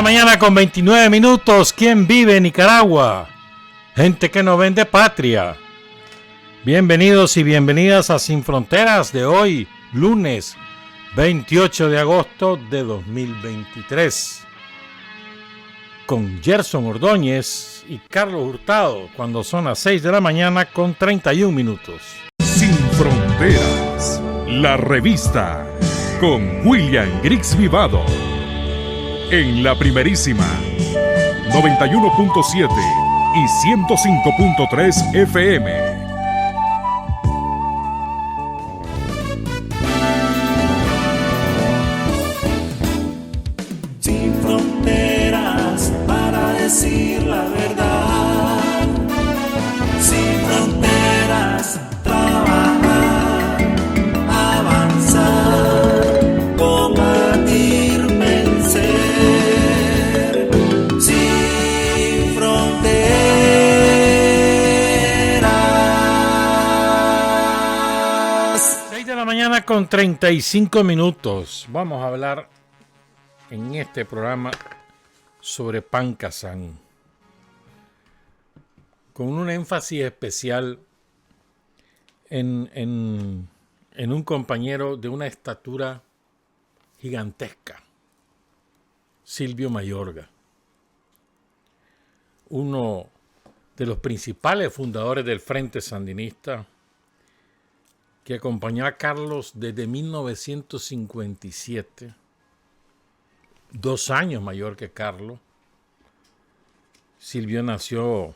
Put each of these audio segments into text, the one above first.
mañana con 29 minutos. ¿Quién vive en Nicaragua? Gente que no vende patria. Bienvenidos y bienvenidas a Sin Fronteras de hoy, lunes 28 de agosto de 2023. Con Gerson Ordóñez y Carlos Hurtado, cuando son las 6 de la mañana con 31 minutos. Sin Fronteras, la revista con William Griggs Vivado. En la primerísima 91.7 y 105.3 FM. Sin fronteras para decir la verdad. Sin fronteras, trabajar, avanzar, combatir, vencer. Sin fronteras. 6 de la mañana con 35 minutos. Vamos a hablar en este programa sobre Pancasán, con un énfasis especial en un compañero de una estatura gigantesca, Silvio Mayorga, uno de los principales fundadores del Frente Sandinista, que acompañó a Carlos desde 1957, 2 años mayor que Carlos. Silvio nació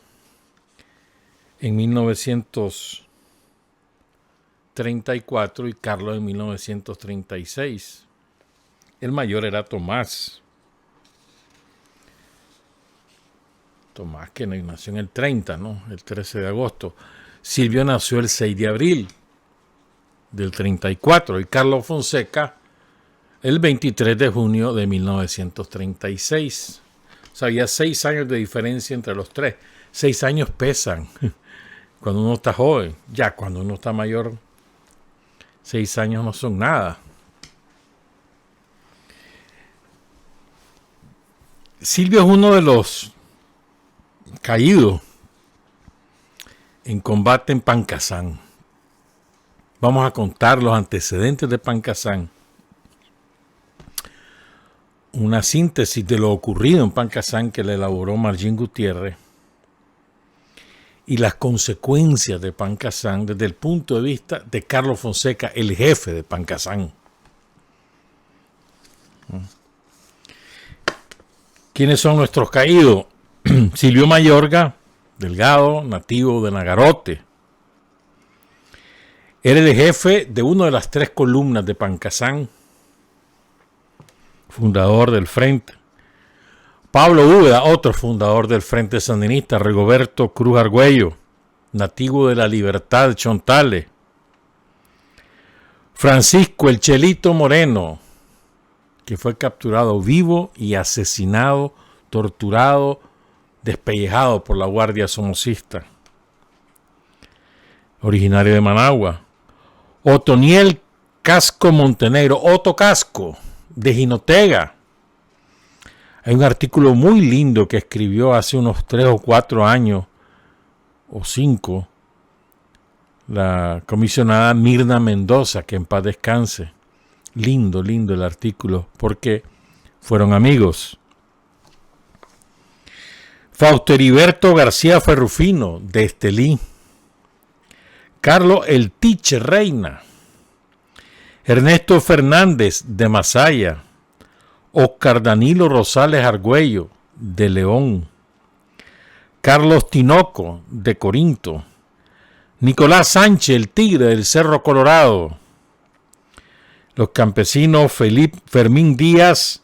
en 1934 y Carlos en 1936. El mayor era Tomás. Tomás, que nació en el 30, ¿no? El 13 de agosto. Silvio nació el 6 de abril del 34 y Carlos Fonseca el 23 de junio de 1936. O sea, había 6 años de diferencia entre los tres. 6 años pesan cuando uno está joven. Ya cuando uno está mayor, 6 años no son nada. Silvio es uno de los caídos en combate en Pancasán. Vamos a contar los antecedentes de Pancasán. Una síntesis de lo ocurrido en Pancasán que le elaboró Margín Gutiérrez y las consecuencias de Pancasán desde el punto de vista de Carlos Fonseca, el jefe de Pancasán. ¿Quiénes son nuestros caídos? Silvio Mayorga, Delgado, nativo de Nagarote. Era el jefe de una de las 3 columnas de Pancasán, fundador del Frente. Pablo Úbeda, otro fundador del Frente Sandinista. Rigoberto Cruz Argüello, nativo de La Libertad de Chontales. Francisco El Chelito Moreno, que fue capturado vivo y asesinado, torturado, despellejado por la Guardia Somocista, originario de Managua. Otoniel Casco Montenegro, Otto Casco, de Jinotega. Hay un artículo muy lindo que escribió hace unos 3 o 4 años, o 5, la comisionada Mirna Mendoza, que en paz descanse. Lindo el artículo, porque fueron amigos. Fausto Heriberto García Ferrufino, de Estelí. Carlos El Tiche Reina. Ernesto Fernández, de Masaya. Oscar Danilo Rosales Argüello, de León. Carlos Tinoco, de Corinto. Nicolás Sánchez, el Tigre del Cerro Colorado. Los campesinos Fermín Díaz,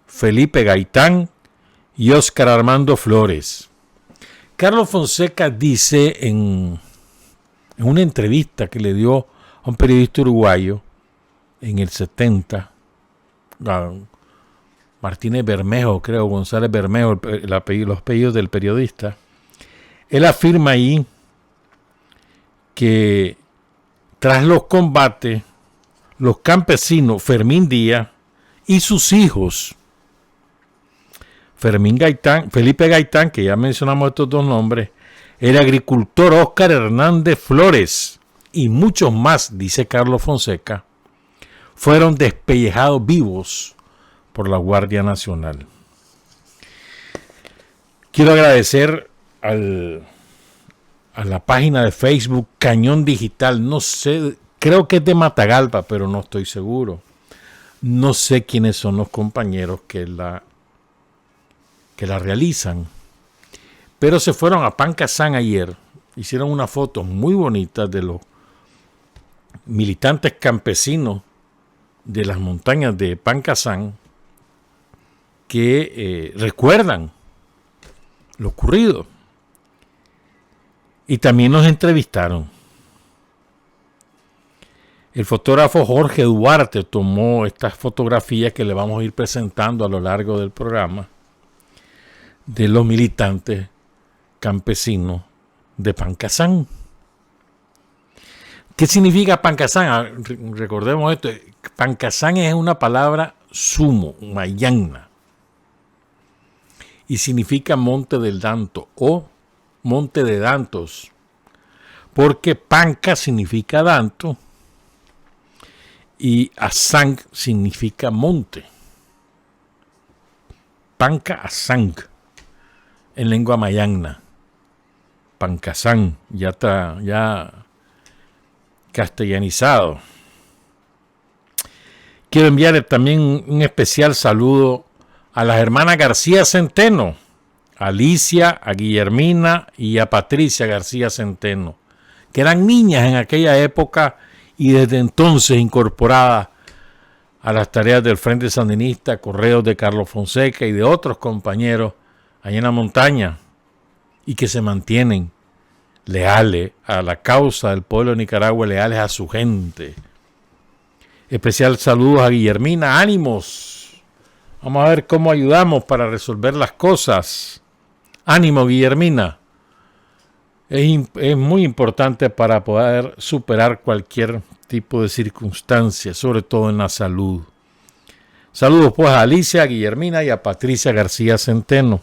Felipe Gaitán y Óscar Armando Flores. Carlos Fonseca dice en una entrevista que le dio a un periodista uruguayo en el 70, Martínez Bermejo, creo, González Bermejo, los apellidos del periodista, él afirma ahí que tras los combates, los campesinos Fermín Díaz y sus hijos Felipe Gaitán, que ya mencionamos estos dos nombres, el agricultor Óscar Hernández Flores y muchos más, dice Carlos Fonseca, fueron despellejados vivos por la Guardia Nacional. Quiero agradecer a la página de Facebook Cañón Digital, no sé, creo que es de Matagalpa, pero no estoy seguro. No sé quiénes son los compañeros que la realizan, pero se fueron a Pancasán ayer, hicieron una foto muy bonita de los militantes campesinos de las montañas de Pancasán que recuerdan lo ocurrido. Y también nos entrevistaron. El fotógrafo Jorge Duarte tomó estas fotografías que le vamos a ir presentando a lo largo del programa de los militantes campesinos de Pancasán. ¿Qué significa Pancasán? Recordemos esto. Pancasán es una palabra sumo, mayagna, y significa monte del Danto o monte de Dantos, porque Panca significa Danto y Asang significa monte. Panca Asang en lengua mayagna. Pancasán ya está castellanizado. Quiero enviarle también un especial saludo a las hermanas García Centeno, a Alicia, a Guillermina y a Patricia García Centeno, que eran niñas en aquella época y desde entonces incorporadas a las tareas del Frente Sandinista, correos de Carlos Fonseca y de otros compañeros allá en la montaña, y que se mantienen leales a la causa del pueblo de Nicaragua, leales a su gente. Especial saludos a Guillermina, ánimos. Vamos a ver cómo ayudamos para resolver las cosas. Ánimo, Guillermina. Es muy importante para poder superar cualquier tipo de circunstancia, sobre todo en la salud. Saludos pues a Alicia, a Guillermina y a Patricia García Centeno.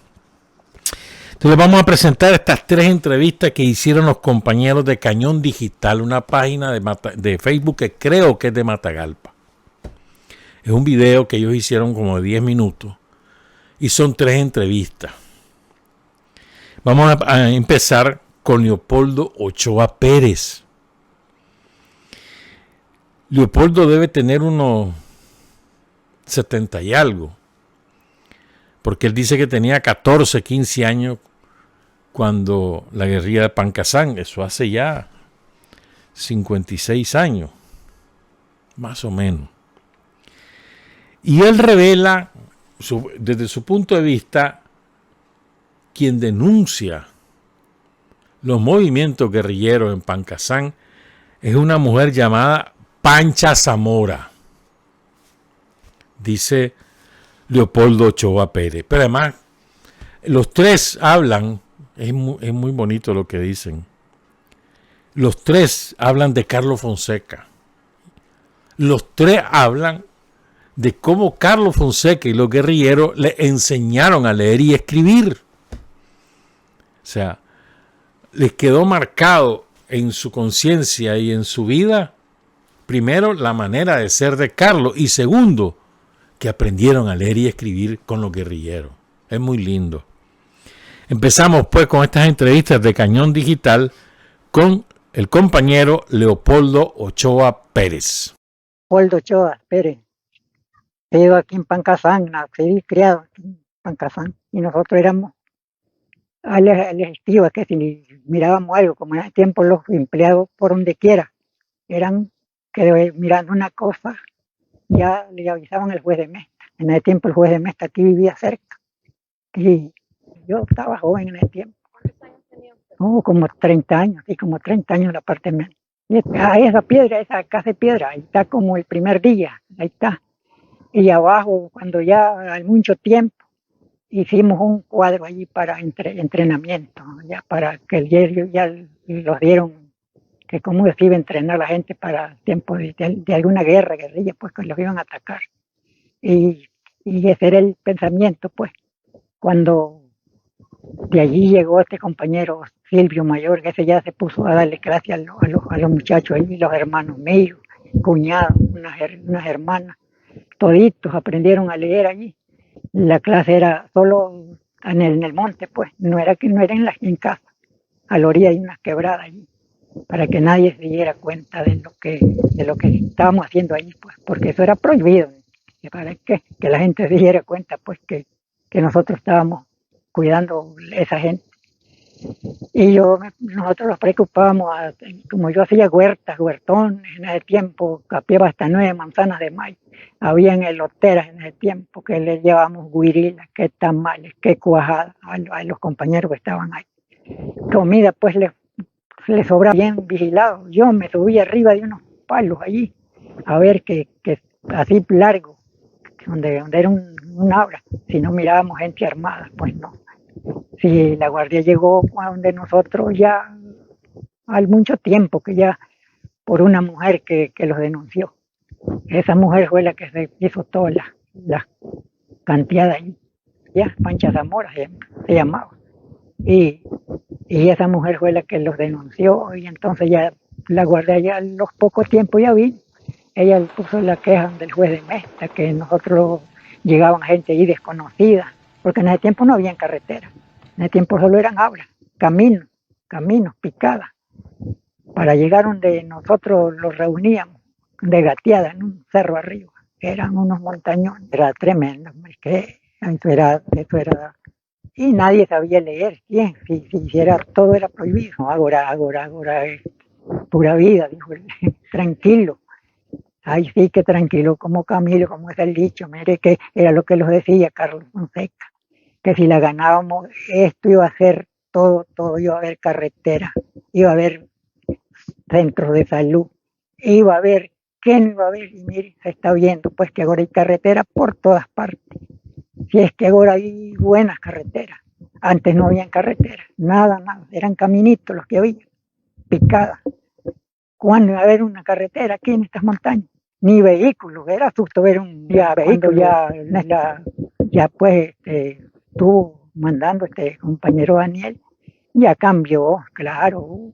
Entonces vamos a presentar estas tres entrevistas que hicieron los compañeros de Cañón Digital, una página de Facebook que creo que es de Matagalpa. Es un video que ellos hicieron como de 10 minutos y son tres entrevistas. Vamos a empezar con Leopoldo Ochoa Pérez. Leopoldo debe tener unos 70 y algo, porque él dice que tenía 14, 15 años cuando la guerrilla de Pancasán, eso hace ya 56 años, más o menos. Y él revela, desde su punto de vista, quien denuncia los movimientos guerrilleros en Pancasán es una mujer llamada Pancha Zamora, dice Leopoldo Ochoa Pérez. Pero además, los tres hablan, es muy bonito lo que dicen. Los tres hablan de Carlos Fonseca. Los tres hablan de cómo Carlos Fonseca y los guerrilleros le enseñaron a leer y escribir. O sea, les quedó marcado en su conciencia y en su vida, primero, la manera de ser de Carlos, y segundo, que aprendieron a leer y escribir con los guerrilleros. Es muy lindo. Empezamos pues con estas entrevistas de Cañón Digital con el compañero Leopoldo Ochoa Pérez. Leopoldo Ochoa Pérez. Vivo aquí en Pancasán, nací y criado aquí en Pancasán. Y nosotros éramos estivas, que si mirábamos algo, como en ese tiempo los empleados por donde quiera, eran que mirando una cosa, ya le avisaban al juez de Mesta. En ese tiempo el juez de Mesta aquí vivía cerca. Y yo estaba joven en ese tiempo. ¿Cuántos años tenía usted? Como 30 años, y como 30 años la parte menos. Y esa piedra, esa casa de piedra, ahí está como el primer día, ahí está. Y abajo, cuando ya hay mucho tiempo, hicimos un cuadro allí para entrenamiento, ya para que el diario ya los dieron, que cómo se iba a entrenar la gente para tiempo de alguna guerrilla, pues que los iban a atacar. Y ese era el pensamiento, pues. cuando de allí llegó este compañero Silvio Mayor, que ese ya se puso a darle clase a los muchachos allí, los hermanos míos, cuñados, unas hermanas, toditos aprendieron a leer allí. La clase era solo en el monte, pues, no era en casa, a la orilla de unas quebradas allí, para que nadie se diera cuenta de lo que estábamos haciendo allí, pues, porque eso era prohibido, y para que la gente se diera cuenta, pues, que nosotros estábamos cuidando a esa gente. Y nosotros nos preocupábamos, como yo hacía huertones en ese tiempo, capeaba hasta 9 manzanas de maíz. Habían eloteras en ese tiempo que les llevábamos guirilas, que tamales, que cuajadas a los compañeros que estaban ahí. Comida pues les sobraba bien vigilado. Yo me subí arriba de unos palos allí a ver que así largo, donde era un aula, si no mirábamos gente armada, pues no. Si la guardia llegó a donde nosotros ya al mucho tiempo, que ya por una mujer que los denunció. Esa mujer fue la que se hizo toda la cantidad ahí. Ya, Pancha Zamora se llamaba. Y esa mujer fue la que los denunció y entonces ya la guardia ya a los pocos tiempos ya vino. Ella puso la queja del juez de Mesta, que nosotros llegaban gente ahí desconocida, porque en ese tiempo no había carretera. En ese tiempo solo eran aulas, caminos, picadas. Para llegar donde nosotros los reuníamos, de gateada en un cerro arriba, eran unos montañones, era tremendo, que eso era, y nadie sabía leer, ¿quién? Si hiciera, todo era prohibido. Ahora es pura vida, dijo él, tranquilo. Ay, sí, que tranquilo, como Camilo, como es el dicho, mire que era lo que los decía Carlos Fonseca, que si la ganábamos, esto iba a ser todo, iba a haber carretera, iba a haber centros de salud, iba a haber, ¿qué no iba a haber? Y mire, se está viendo, pues que ahora hay carretera por todas partes. Si es que ahora hay buenas carreteras, antes no habían carreteras, nada, eran caminitos los que había, picadas. ¿Cuándo iba a haber una carretera aquí en estas montañas? Ni vehículos, era susto ver un vehículo, ya pues estuvo mandando este compañero Daniel, ya cambió, claro,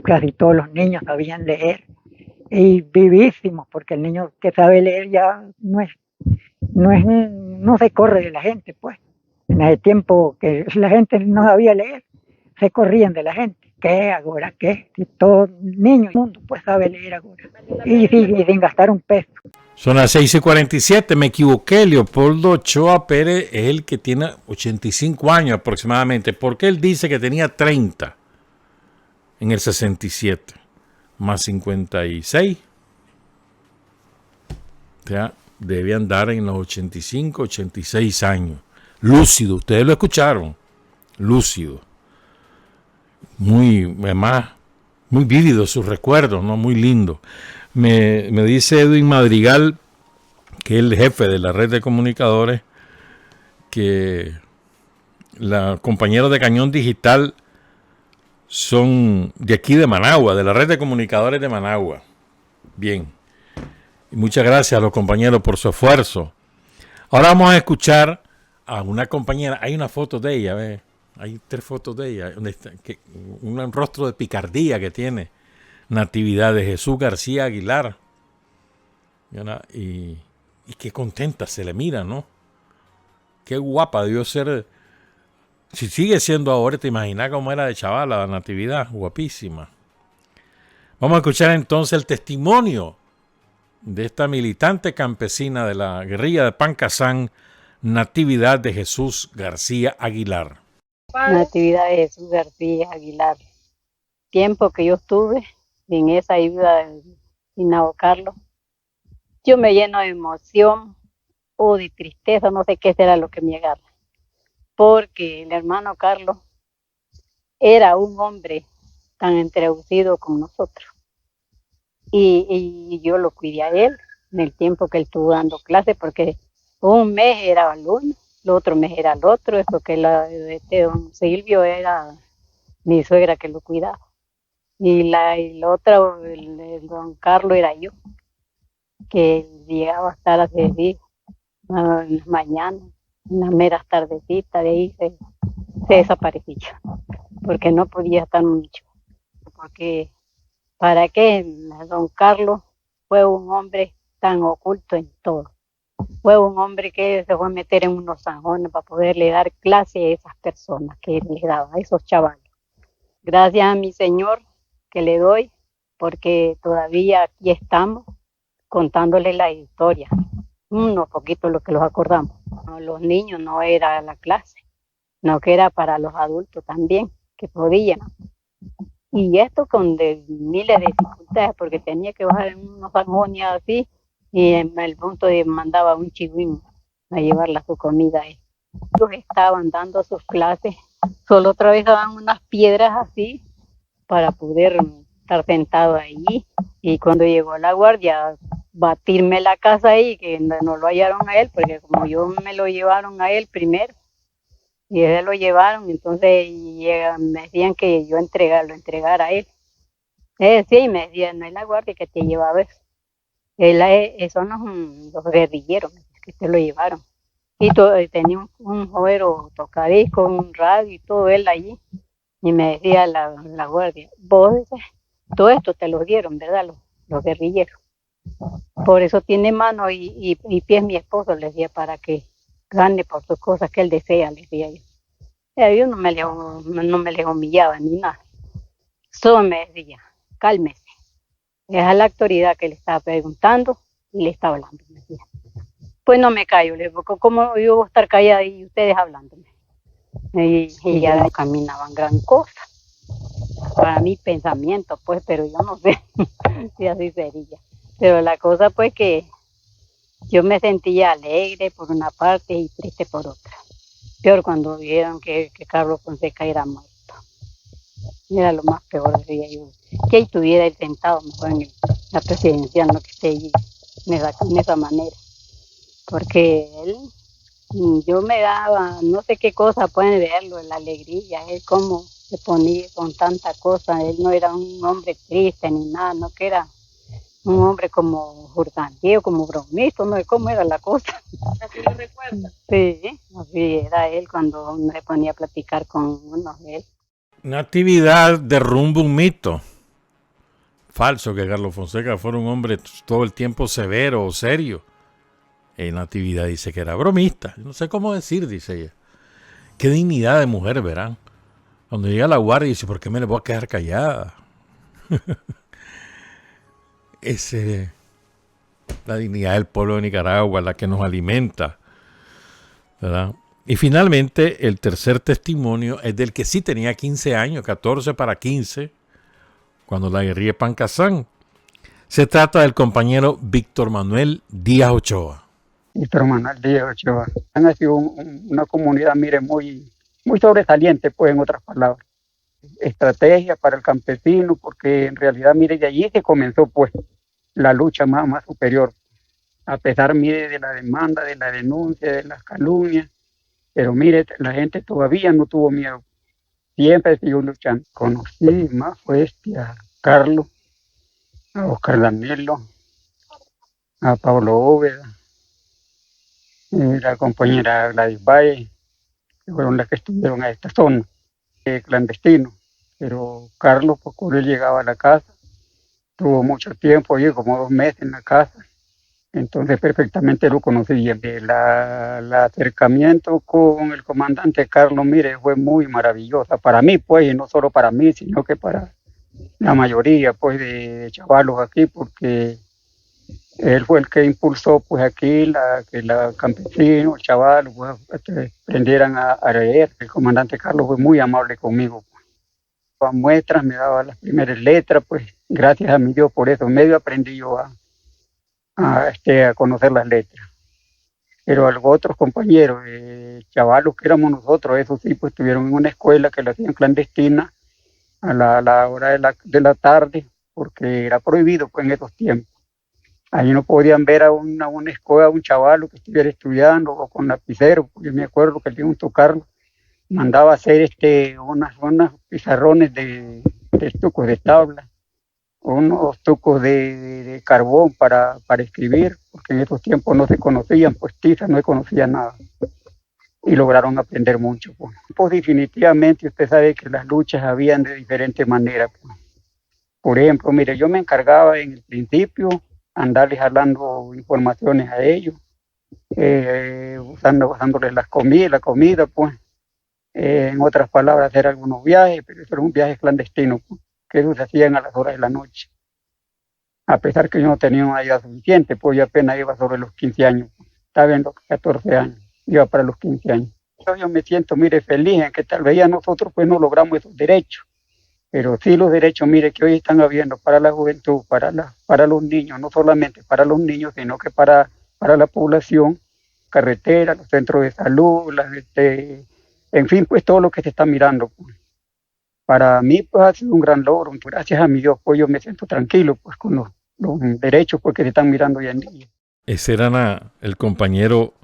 casi todos los niños sabían leer, y vivísimos, porque el niño que sabe leer ya no se corre de la gente, pues. En ese tiempo que la gente no sabía leer, se corrían de la gente. ¿Qué ahora? ¿Qué? Si todo niño del mundo pues sabe leer ahora. Y sin gastar un peso. Son las 6:47, me equivoqué. Leopoldo Ochoa Pérez es el que tiene 85 años aproximadamente, porque él dice que tenía 30 en el 67, más 56. O sea, debe andar en los 85, 86 años. Lúcido, ustedes lo escucharon, lúcido. Además, muy vívido sus recuerdos, ¿no? Muy lindo. Me dice Edwin Madrigal, que es el jefe de la red de comunicadores, que los compañeros de Cañón Digital son de aquí de Managua, de la red de comunicadores de Managua. Bien. Y muchas gracias a los compañeros por su esfuerzo. Ahora vamos a escuchar a una compañera. Hay una foto de ella, ¿ves? Hay 3 fotos de ella. Un rostro de picardía que tiene. Natividad de Jesús García Aguilar. Y qué contenta se le mira, ¿no? Qué guapa debió ser. Si sigue siendo ahora, te imaginas cómo era de chavala la Natividad. Guapísima. Vamos a escuchar entonces el testimonio de esta militante campesina de la guerrilla de Pancasán, Natividad de Jesús García Aguilar. Natividad de Jesús García Aguilar. Tiempo que yo estuve en esa ayuda de Inao Carlos, yo me lleno de emoción o de tristeza, no sé qué será lo que me agarra, porque el hermano Carlos era un hombre tan entregucido con nosotros, y yo lo cuidé a él en el tiempo que él estuvo dando clases, porque un mes era el uno, el otro mes era el otro, es porque don Silvio era mi suegra que lo cuidaba, y la otra, el don Carlos era yo, que llegaba a estar a servir en las mañanas, en las meras tardecitas de ahí se desaparecía, porque no podía estar mucho. Porque, ¿para qué? Don Carlos fue un hombre tan oculto en todo. Fue un hombre que se fue a meter en unos zanjones para poderle dar clase a esas personas que les daba, a esos chavales. Gracias a mi Señor que le doy, porque todavía aquí estamos contándole la historia. Unos poquitos lo que los acordamos. Los niños no era la clase, no que era para los adultos también, que podían. Y esto con miles de dificultades, porque tenía que bajar en unos zanjones así, y en el punto de mandaba un chihuín a llevarle su comida. Ellos estaban dando sus clases, solo atravesaban unas piedras así para poder estar sentado ahí. Y cuando llegó la guardia, batirme la casa ahí, que no lo hallaron a él, porque como yo me lo llevaron a él primero, y él lo llevaron, entonces me decían que yo lo entregara a él. Sí, me decían, no es la guardia que te llevaba eso. Esos no son los guerrilleros que te lo llevaron. Y tenía un joven tocadisco, un radio y todo él allí. Y me decía la guardia, vos, todo esto te lo dieron, ¿verdad? Los guerrilleros. Por eso tiene mano y pies mi esposo, le decía, para que gane por sus cosas que él desea, le decía yo. Yo no me les humillaba ni nada. Solo me decía, cálmese. Esa es la autoridad que le estaba preguntando y le estaba hablando, me decía. Pues no me callo, le digo, ¿cómo yo voy a estar callada y ustedes hablándome? Y ya no caminaban gran cosa. Para mi pensamiento, pues, pero yo no sé si así sería. Pero la cosa, pues, que yo me sentía alegre por una parte y triste por otra. Peor cuando vieron que Carlos Fonseca era muerto. Era lo más peor, decía yo. Que estuviera él sentado mejor en la presidencia, no que esté allí en esa manera. Porque él, yo me daba, no sé qué cosa pueden verlo, la alegría, él cómo se ponía con tanta cosa. Él no era un hombre triste ni nada, no que era un hombre como jurganteo, como bromista, no sé cómo era la cosa. ¿Así lo recuerda? Sí, así era él cuando uno se ponía a platicar con uno de él. Natividad derrumba un mito. Falso que Carlos Fonseca fuera un hombre todo el tiempo severo o serio. Natividad dice que era bromista. No sé cómo decir, dice ella. Qué dignidad de mujer, verán. Cuando llega la guardia dice, ¿por qué me le voy a quedar callada? La dignidad del pueblo de Nicaragua, la que nos alimenta, ¿verdad? Y finalmente, el tercer testimonio es del que sí tenía 15 años, 14 para 15, cuando la guerrilla de Pancasán. Se trata del compañero Víctor Manuel Díaz Ochoa. Víctor Manuel Díaz Ochoa. Han sido una comunidad, mire, muy sobresaliente, pues, en otras palabras. Estrategia para el campesino, porque en realidad, mire, de allí se comenzó, pues, la lucha más superior. A pesar, mire, de la demanda, de la denuncia, de las calumnias. Pero mire, la gente todavía no tuvo miedo. Siempre siguió luchando. Conocí más fue a Carlos, a Oscar Danilo, a Pablo Óveda, y la compañera Gladys Valle, que fueron las que estuvieron a esta zona, clandestino. Pero Carlos, pues, cuando él llegaba a la casa, tuvo mucho tiempo allí, como 2 meses en la casa. Entonces perfectamente lo conocía. El acercamiento con el comandante Carlos, mire, fue muy maravillosa para mí, pues, y no solo para mí, sino que para la mayoría, pues, de chavalos aquí, porque él fue el que impulsó, pues, aquí que la campesino, el chaval, pues, que aprendieran a leer. El comandante Carlos fue muy amable conmigo. A muestras, me daba las primeras letras, pues, gracias a mi Dios por eso, medio aprendí yo a conocer las letras. Pero a los otros compañeros, chavalos que éramos nosotros, esos sí, pues estuvieron en una escuela que la hacían clandestina a la hora de la tarde, porque era prohibido, pues, en esos tiempos. Ahí no podían ver a una escuela, a un chavalo que estuviera estudiando o con lapicero, porque me acuerdo que el día un tocarlo mandaba a hacer unas pizarrones de estucos de tabla, unos tucos de carbón para escribir, porque en esos tiempos no se conocían, pues tiza no se conocía nada. y lograron aprender mucho. Pues definitivamente usted sabe que las luchas habían de diferentes maneras. Pues. Por ejemplo, mire, yo me encargaba en el principio andarles dando informaciones a ellos, usándoles la comida, pues. En otras palabras, hacer algunos viajes, pero eso era un viaje clandestino, pues, que ellos se hacían a las horas de la noche. A pesar que yo no tenía una ayuda suficiente, pues yo apenas iba sobre los 15 años, pues. Estaba en los 14 años, iba para los 15 años. Yo me siento, mire, feliz en que tal vez ya nosotros pues no logramos esos derechos, pero sí los derechos, mire, que hoy están habiendo para la juventud, para los niños, no solamente para los niños, sino que para la población, carreteras, los centros de salud, en fin, pues todo lo que se está mirando. Pues. Para mí, pues ha sido un gran logro. Gracias a mi Dios, pues yo me siento tranquilo pues con los derechos pues, que se están mirando hoy en día. Ese era el compañero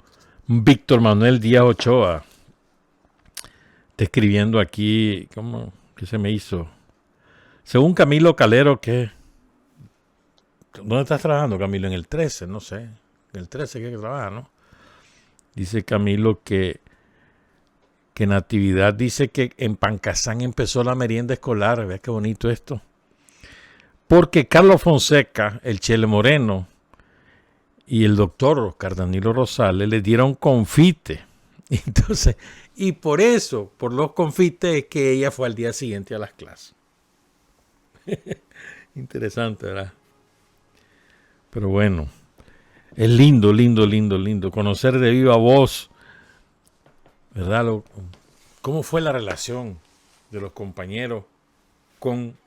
Víctor Manuel Díaz Ochoa. Está escribiendo aquí, ¿qué se me hizo? Según Camilo Calero, ¿dónde estás trabajando, Camilo? En el 13, no sé. En el 13 que trabaja, ¿no? Dice Camilo que Natividad dice que en Pancasán empezó la merienda escolar. Vea qué bonito esto. Porque Carlos Fonseca, el Chele Moreno y el doctor Oscar Danilo Rosales le dieron confite. Entonces, y por eso, por los confites, es que ella fue al día siguiente a las clases. Interesante, ¿verdad? Pero bueno, es lindo, lindo, lindo, lindo conocer de viva voz, ¿verdad? ¿Cómo fue la relación de los compañeros con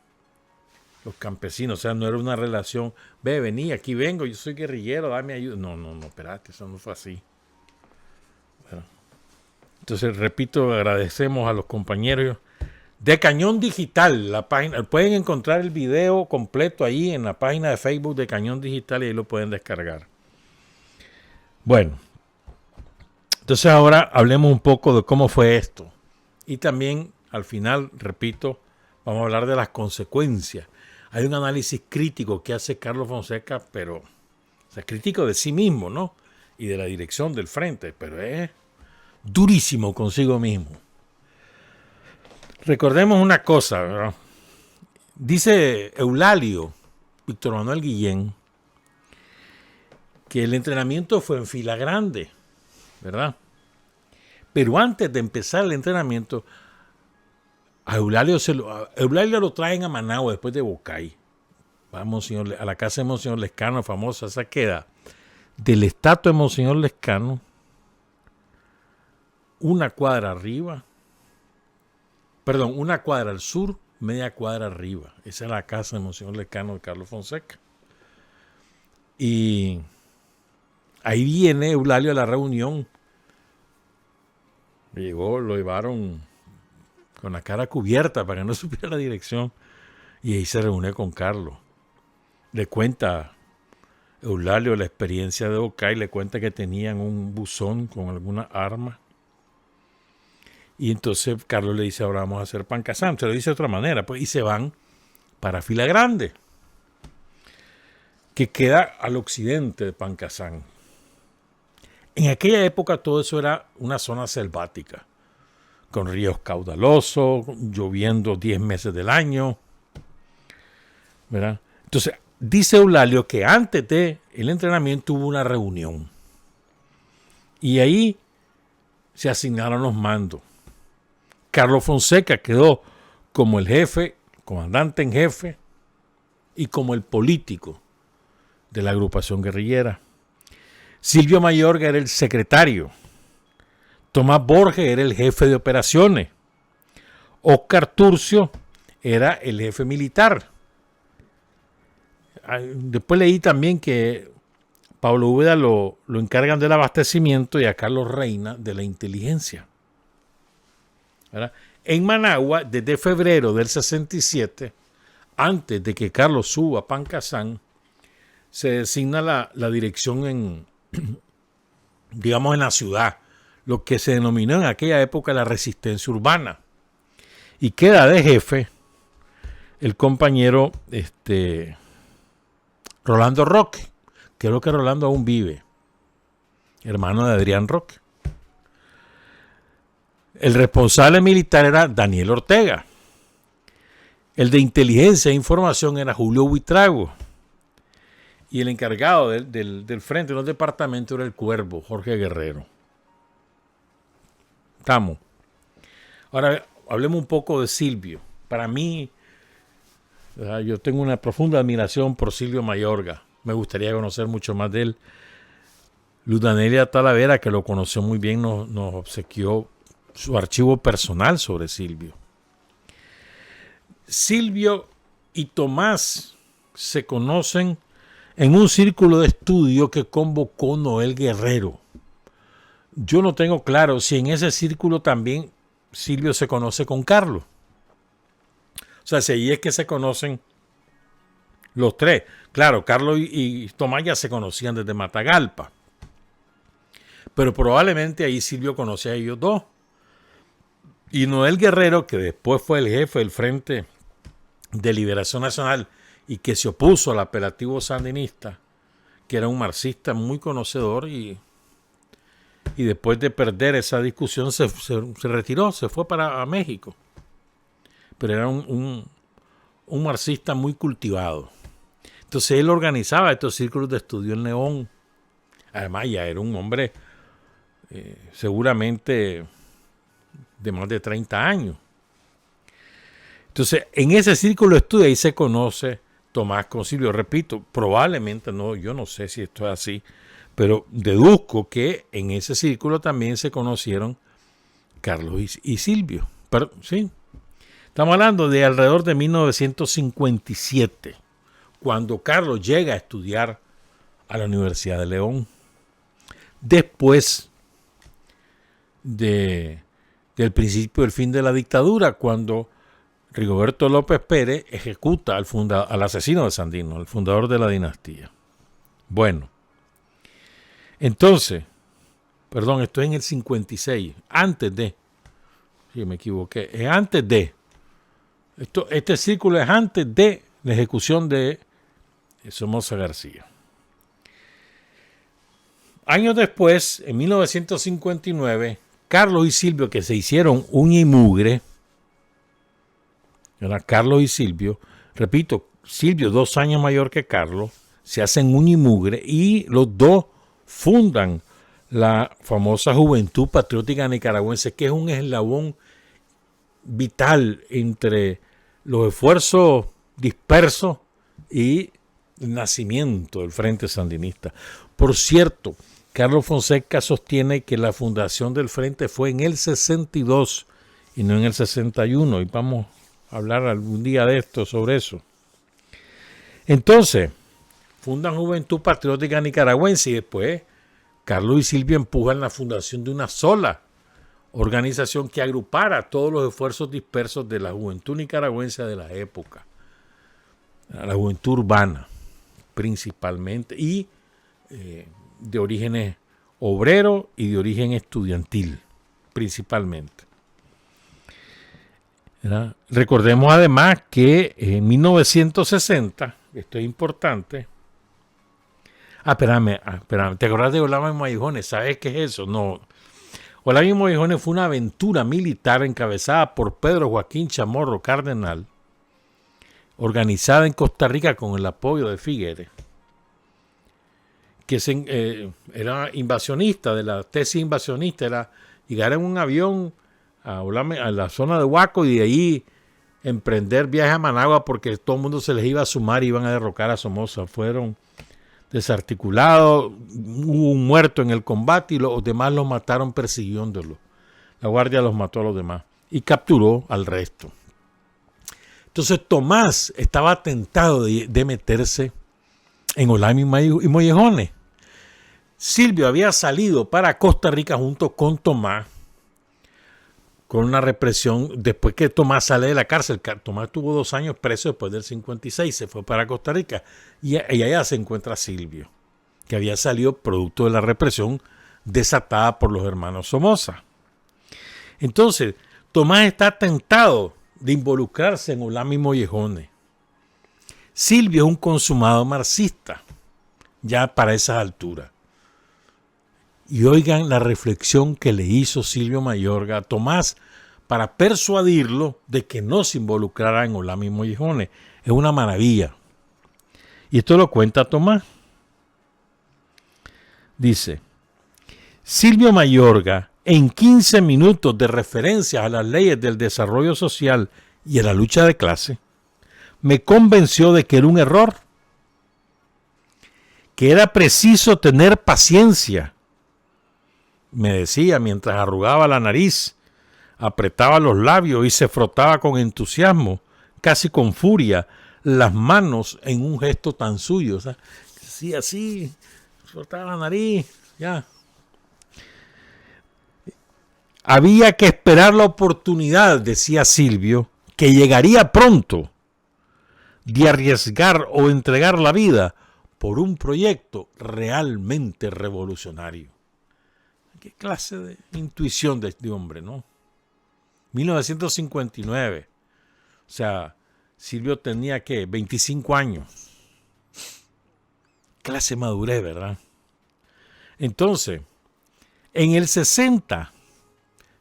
los campesinos? O sea, no era una relación, vení, aquí vengo, yo soy guerrillero, dame ayuda. No, espérate, eso no fue así. Bueno, entonces, repito, agradecemos a los compañeros de Cañón Digital, la página. Pueden encontrar el video completo ahí en la página de Facebook de Cañón Digital y ahí lo pueden descargar. Bueno. Entonces ahora hablemos un poco de cómo fue esto. Y también, al final, repito, vamos a hablar de las consecuencias. Hay un análisis crítico que hace Carlos Fonseca, pero crítico de sí mismo, ¿no? Y de la dirección del frente, pero es durísimo consigo mismo. Recordemos una cosa, ¿verdad? Dice Eulalio, Víctor Manuel Guillén, que el entrenamiento fue en Fila Grande, ¿verdad? Pero antes de empezar el entrenamiento, a Eulalio lo traen a Managua después de Bocay. A la casa de Monseñor Lescano, famosa, esa queda del estatua de Monseñor Lescano, una cuadra al sur, media cuadra arriba. Esa es la casa de Monseñor Lescano de Carlos Fonseca. Y ahí viene Eulalio a la reunión. Llegó, lo llevaron con la cara cubierta para que no supiera la dirección. Y ahí se reúne con Carlos. Le cuenta Eulalio la experiencia de Bocay, le cuenta que tenían un buzón con alguna arma. Y entonces Carlos le dice, ahora vamos a hacer Pancasán. Se lo dice de otra manera, pues, y se van para Fila Grande, que queda al occidente de Pancasán. En aquella época todo eso era una zona selvática, con ríos caudalosos, lloviendo 10 meses del año, ¿verdad? Entonces, dice Eulalio que antes del entrenamiento hubo una reunión y ahí se asignaron los mandos. Carlos Fonseca quedó como el jefe, comandante en jefe y como el político de la agrupación guerrillera. Silvio Mayorga era el secretario. Tomás Borges era el jefe de operaciones. Óscar Turcio era el jefe militar. Después leí también que Pablo Úbeda lo encargan del abastecimiento y a Carlos Reina de la inteligencia. ¿Verdad? En Managua, desde febrero del 67, antes de que Carlos suba a Pancasán, se designa la dirección digamos en la ciudad, lo que se denominó en aquella época la resistencia urbana. Y queda de jefe el compañero Rolando Roque. Creo que Rolando aún vive, hermano de Adrián Roque. El responsable militar era Daniel Ortega. El de inteligencia e información era Julio Buitrago. Y el encargado del frente de los departamentos era el Cuervo, Jorge Guerrero. Estamos. Ahora hablemos un poco de Silvio. Para mí, yo tengo una profunda admiración por Silvio Mayorga. Me gustaría conocer mucho más de él. Luz Danelia Talavera, que lo conoció muy bien, nos obsequió su archivo personal sobre Silvio. Silvio y Tomás se conocen en un círculo de estudio que convocó Noel Guerrero. Yo no tengo claro si en ese círculo también Silvio se conoce con Carlos. O sea, si ahí es que se conocen los tres. Claro, Carlos y Tomás ya se conocían desde Matagalpa. Pero probablemente ahí Silvio conocía a ellos dos. Y Noel Guerrero, que después fue el jefe del Frente de Liberación Nacional y que se opuso al apelativo sandinista, que era un marxista muy conocedor, y después de perder esa discusión se retiró, se fue para México. Pero era un marxista muy cultivado. Entonces él organizaba estos círculos de estudio en León. Además ya era un hombre seguramente de más de 30 años. Entonces, en ese círculo de estudio ahí se conoce Tomás con Silvio. Repito, probablemente no, yo no sé si esto es así, pero deduzco que en ese círculo también se conocieron Carlos y Silvio. Pero, sí, estamos hablando de alrededor de 1957, cuando Carlos llega a estudiar a la Universidad de León. Después del principio del fin de la dictadura, cuando Rigoberto López Pérez ejecuta al asesino de Sandino, el fundador de la dinastía. Bueno, entonces, perdón, esto es en el 56, antes de, si me equivoqué, es antes de, este círculo es antes de la ejecución de Somoza García. Años después, en 1959, Carlos y Silvio, que se hicieron uña y mugre, era Carlos y Silvio, repito, Silvio 2 años mayor que Carlos, se hacen uña y mugre y los dos fundan la famosa Juventud Patriótica Nicaragüense, que es un eslabón vital entre los esfuerzos dispersos y el nacimiento del Frente Sandinista. Por cierto, Carlos Fonseca sostiene que la fundación del Frente fue en el 62 y no en el 61, y vamos a hablar algún día de esto, sobre eso. Entonces, fundan Juventud Patriótica Nicaragüense y después Carlos y Silvio empujan la fundación de una sola organización que agrupara todos los esfuerzos dispersos de la juventud nicaragüense de la época, la juventud urbana principalmente, y de orígenes obrero y de origen estudiantil principalmente. ¿Verdad? Recordemos además que en 1960, esto es importante. Espérame, ¿te acordás de Olama y Mollejones? ¿Sabes qué es eso? No. Olama y Mollejones fue una aventura militar encabezada por Pedro Joaquín Chamorro Cardenal, organizada en Costa Rica con el apoyo de Figueres, que era invasionista, de la tesis invasionista, era llegar en un avión a la zona de Huaco y de ahí emprender viaje a Managua porque todo el mundo se les iba a sumar y iban a derrocar a Somoza. Fueron desarticulados, hubo un muerto en el combate y los demás los mataron persiguiéndolos. La guardia los mató a los demás y capturó al resto. Entonces Tomás estaba tentado de meterse en Olama y Mollejones. Silvio había salido para Costa Rica junto con Tomás, con una represión, después que Tomás sale de la cárcel. Tomás tuvo 2 años preso después del 56, se fue para Costa Rica y allá se encuentra Silvio, que había salido producto de la represión desatada por los hermanos Somoza. Entonces, Tomás está tentado de involucrarse en Olama y Mollejones. Silvio es un consumado marxista, ya para esas alturas. Y oigan la reflexión que le hizo Silvio Mayorga a Tomás para persuadirlo de que no se involucrara en Olama y Mollejones. Es una maravilla. Y esto lo cuenta Tomás. Dice, Silvio Mayorga, en 15 minutos de referencia a las leyes del desarrollo social y a la lucha de clase, me convenció de que era un error, que era preciso tener paciencia. Me decía mientras arrugaba la nariz, apretaba los labios y se frotaba con entusiasmo, casi con furia, las manos en un gesto tan suyo. O sea, sí, así, frotaba la nariz, ya. Había que esperar la oportunidad, decía Silvio, que llegaría pronto, de arriesgar o entregar la vida por un proyecto realmente revolucionario. ¿Qué clase de intuición de este hombre, no? 1959. O sea, Silvio tenía, ¿qué? 25 años. Clase de madurez, ¿verdad? Entonces, en el 60,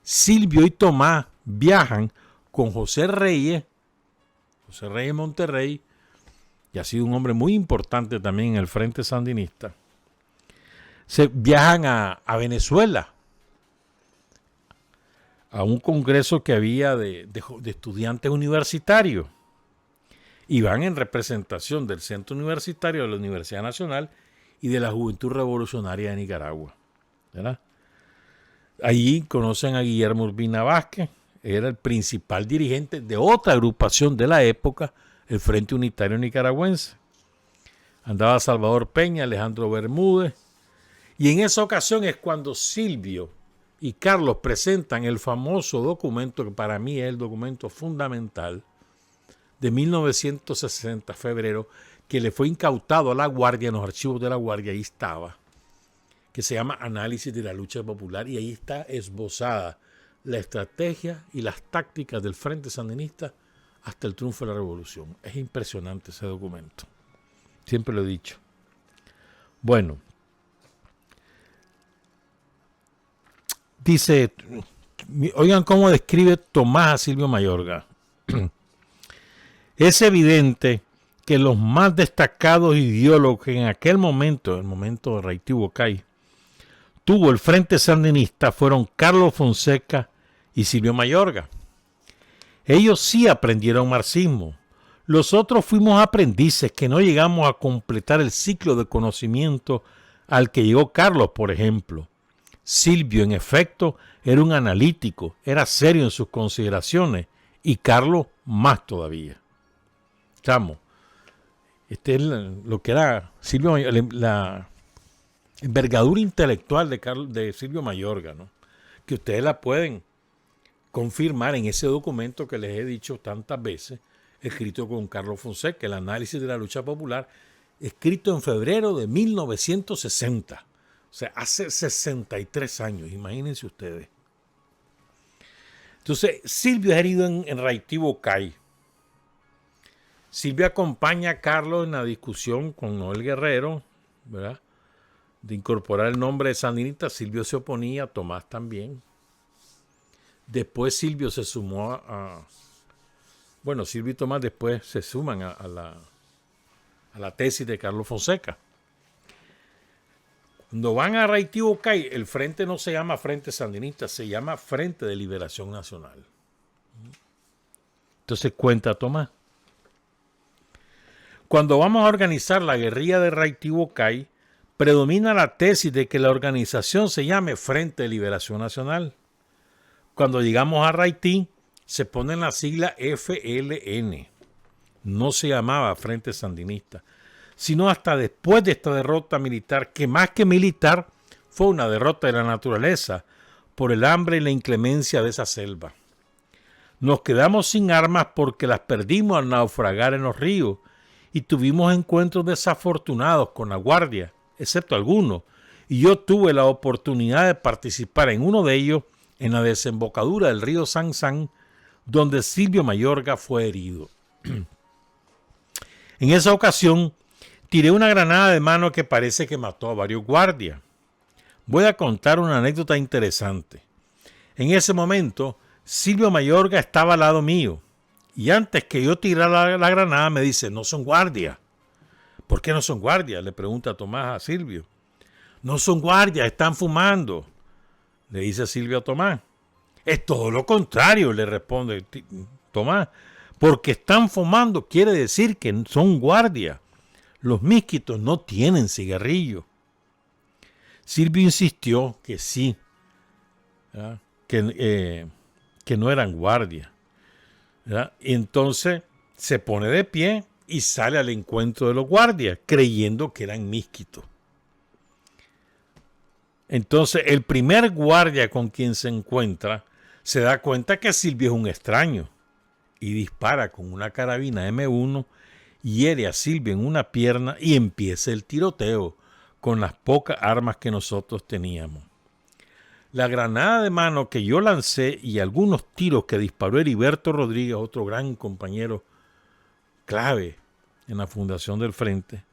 Silvio y Tomás viajan con José Reyes Monterrey, y ha sido un hombre muy importante también en el Frente Sandinista. Se viajan a Venezuela, a un congreso que había de estudiantes universitarios, y van en representación del Centro Universitario de la Universidad Nacional y de la Juventud Revolucionaria de Nicaragua, ¿verdad? Allí conocen a Guillermo Urbina Vázquez, era el principal dirigente de otra agrupación de la época, el Frente Unitario Nicaragüense. Andaba Salvador Peña, Alejandro Bermúdez, y en esa ocasión es cuando Silvio y Carlos presentan el famoso documento, que para mí es el documento fundamental, de 1960, febrero, que le fue incautado a la Guardia, en los archivos de la Guardia, ahí estaba, que se llama Análisis de la Lucha Popular, y ahí está esbozada la estrategia y las tácticas del Frente Sandinista hasta el triunfo de la revolución. Es impresionante ese documento. Siempre lo he dicho. Bueno, dice, oigan cómo describe Tomás a Silvio Mayorga. Es evidente que los más destacados ideólogos que en aquel momento, el momento de Raitibocay, tuvo el Frente Sandinista fueron Carlos Fonseca y Silvio Mayorga. Ellos sí aprendieron marxismo. Los otros fuimos aprendices que no llegamos a completar el ciclo de conocimiento al que llegó Carlos, por ejemplo. Silvio, en efecto, era un analítico, era serio en sus consideraciones, y Carlos más todavía. Chamo, este es lo que era Silvio, la envergadura intelectual de Silvio Mayorga, ¿no? Que ustedes la pueden confirmar en ese documento que les he dicho tantas veces, escrito con Carlos Fonseca, el análisis de la lucha popular, escrito en febrero de 1960. O sea, hace 63 años, imagínense ustedes. Entonces, Silvio es herido en Raitibocay. Silvio acompaña a Carlos en la discusión con Noel Guerrero, ¿verdad?, de incorporar el nombre de sandinista. Silvio se oponía, Tomás también. Después Silvio se sumó bueno, Silvio y Tomás después se suman a la tesis de Carlos Fonseca. Cuando van a Raitibocay, el frente no se llama Frente Sandinista, se llama Frente de Liberación Nacional. Entonces cuenta Tomás. Cuando vamos a organizar la guerrilla de Raitibocay, predomina la tesis de que la organización se llame Frente de Liberación Nacional. Cuando llegamos a Raití, se pone la sigla FLN. No se llamaba Frente Sandinista, sino hasta después de esta derrota militar, que más que militar, fue una derrota de la naturaleza por el hambre y la inclemencia de esa selva. Nos quedamos sin armas porque las perdimos al naufragar en los ríos y tuvimos encuentros desafortunados con la Guardia, excepto algunos, y yo tuve la oportunidad de participar en uno de ellos en la desembocadura del río Sansán, donde Silvio Mayorga fue herido. En esa ocasión, tiré una granada de mano que parece que mató a varios guardias. voy a contar una anécdota interesante. En ese momento, Silvio Mayorga estaba al lado mío. Y antes que yo tirara la granada, me dice, no son guardias. ¿Por qué no son guardias? Le pregunta Tomás a Silvio. No son guardias, están fumando. Le dice Silvio a Tomás. Es todo lo contrario, le responde Tomás. Porque están fumando quiere decir que son guardias. Los misquitos no tienen cigarrillo. Silvio insistió que sí, que no eran guardias. ¿Verdad? Y entonces se pone de pie y sale al encuentro de los guardias, creyendo que eran misquitos. Entonces el primer guardia con quien se encuentra se da cuenta que Silvio es un extraño y dispara con una carabina M1, hiere a Silvio en una pierna y empieza el tiroteo con las pocas armas que nosotros teníamos. La granada de mano que yo lancé y algunos tiros que disparó Heriberto Rodríguez, otro gran compañero clave en la fundación del Frente,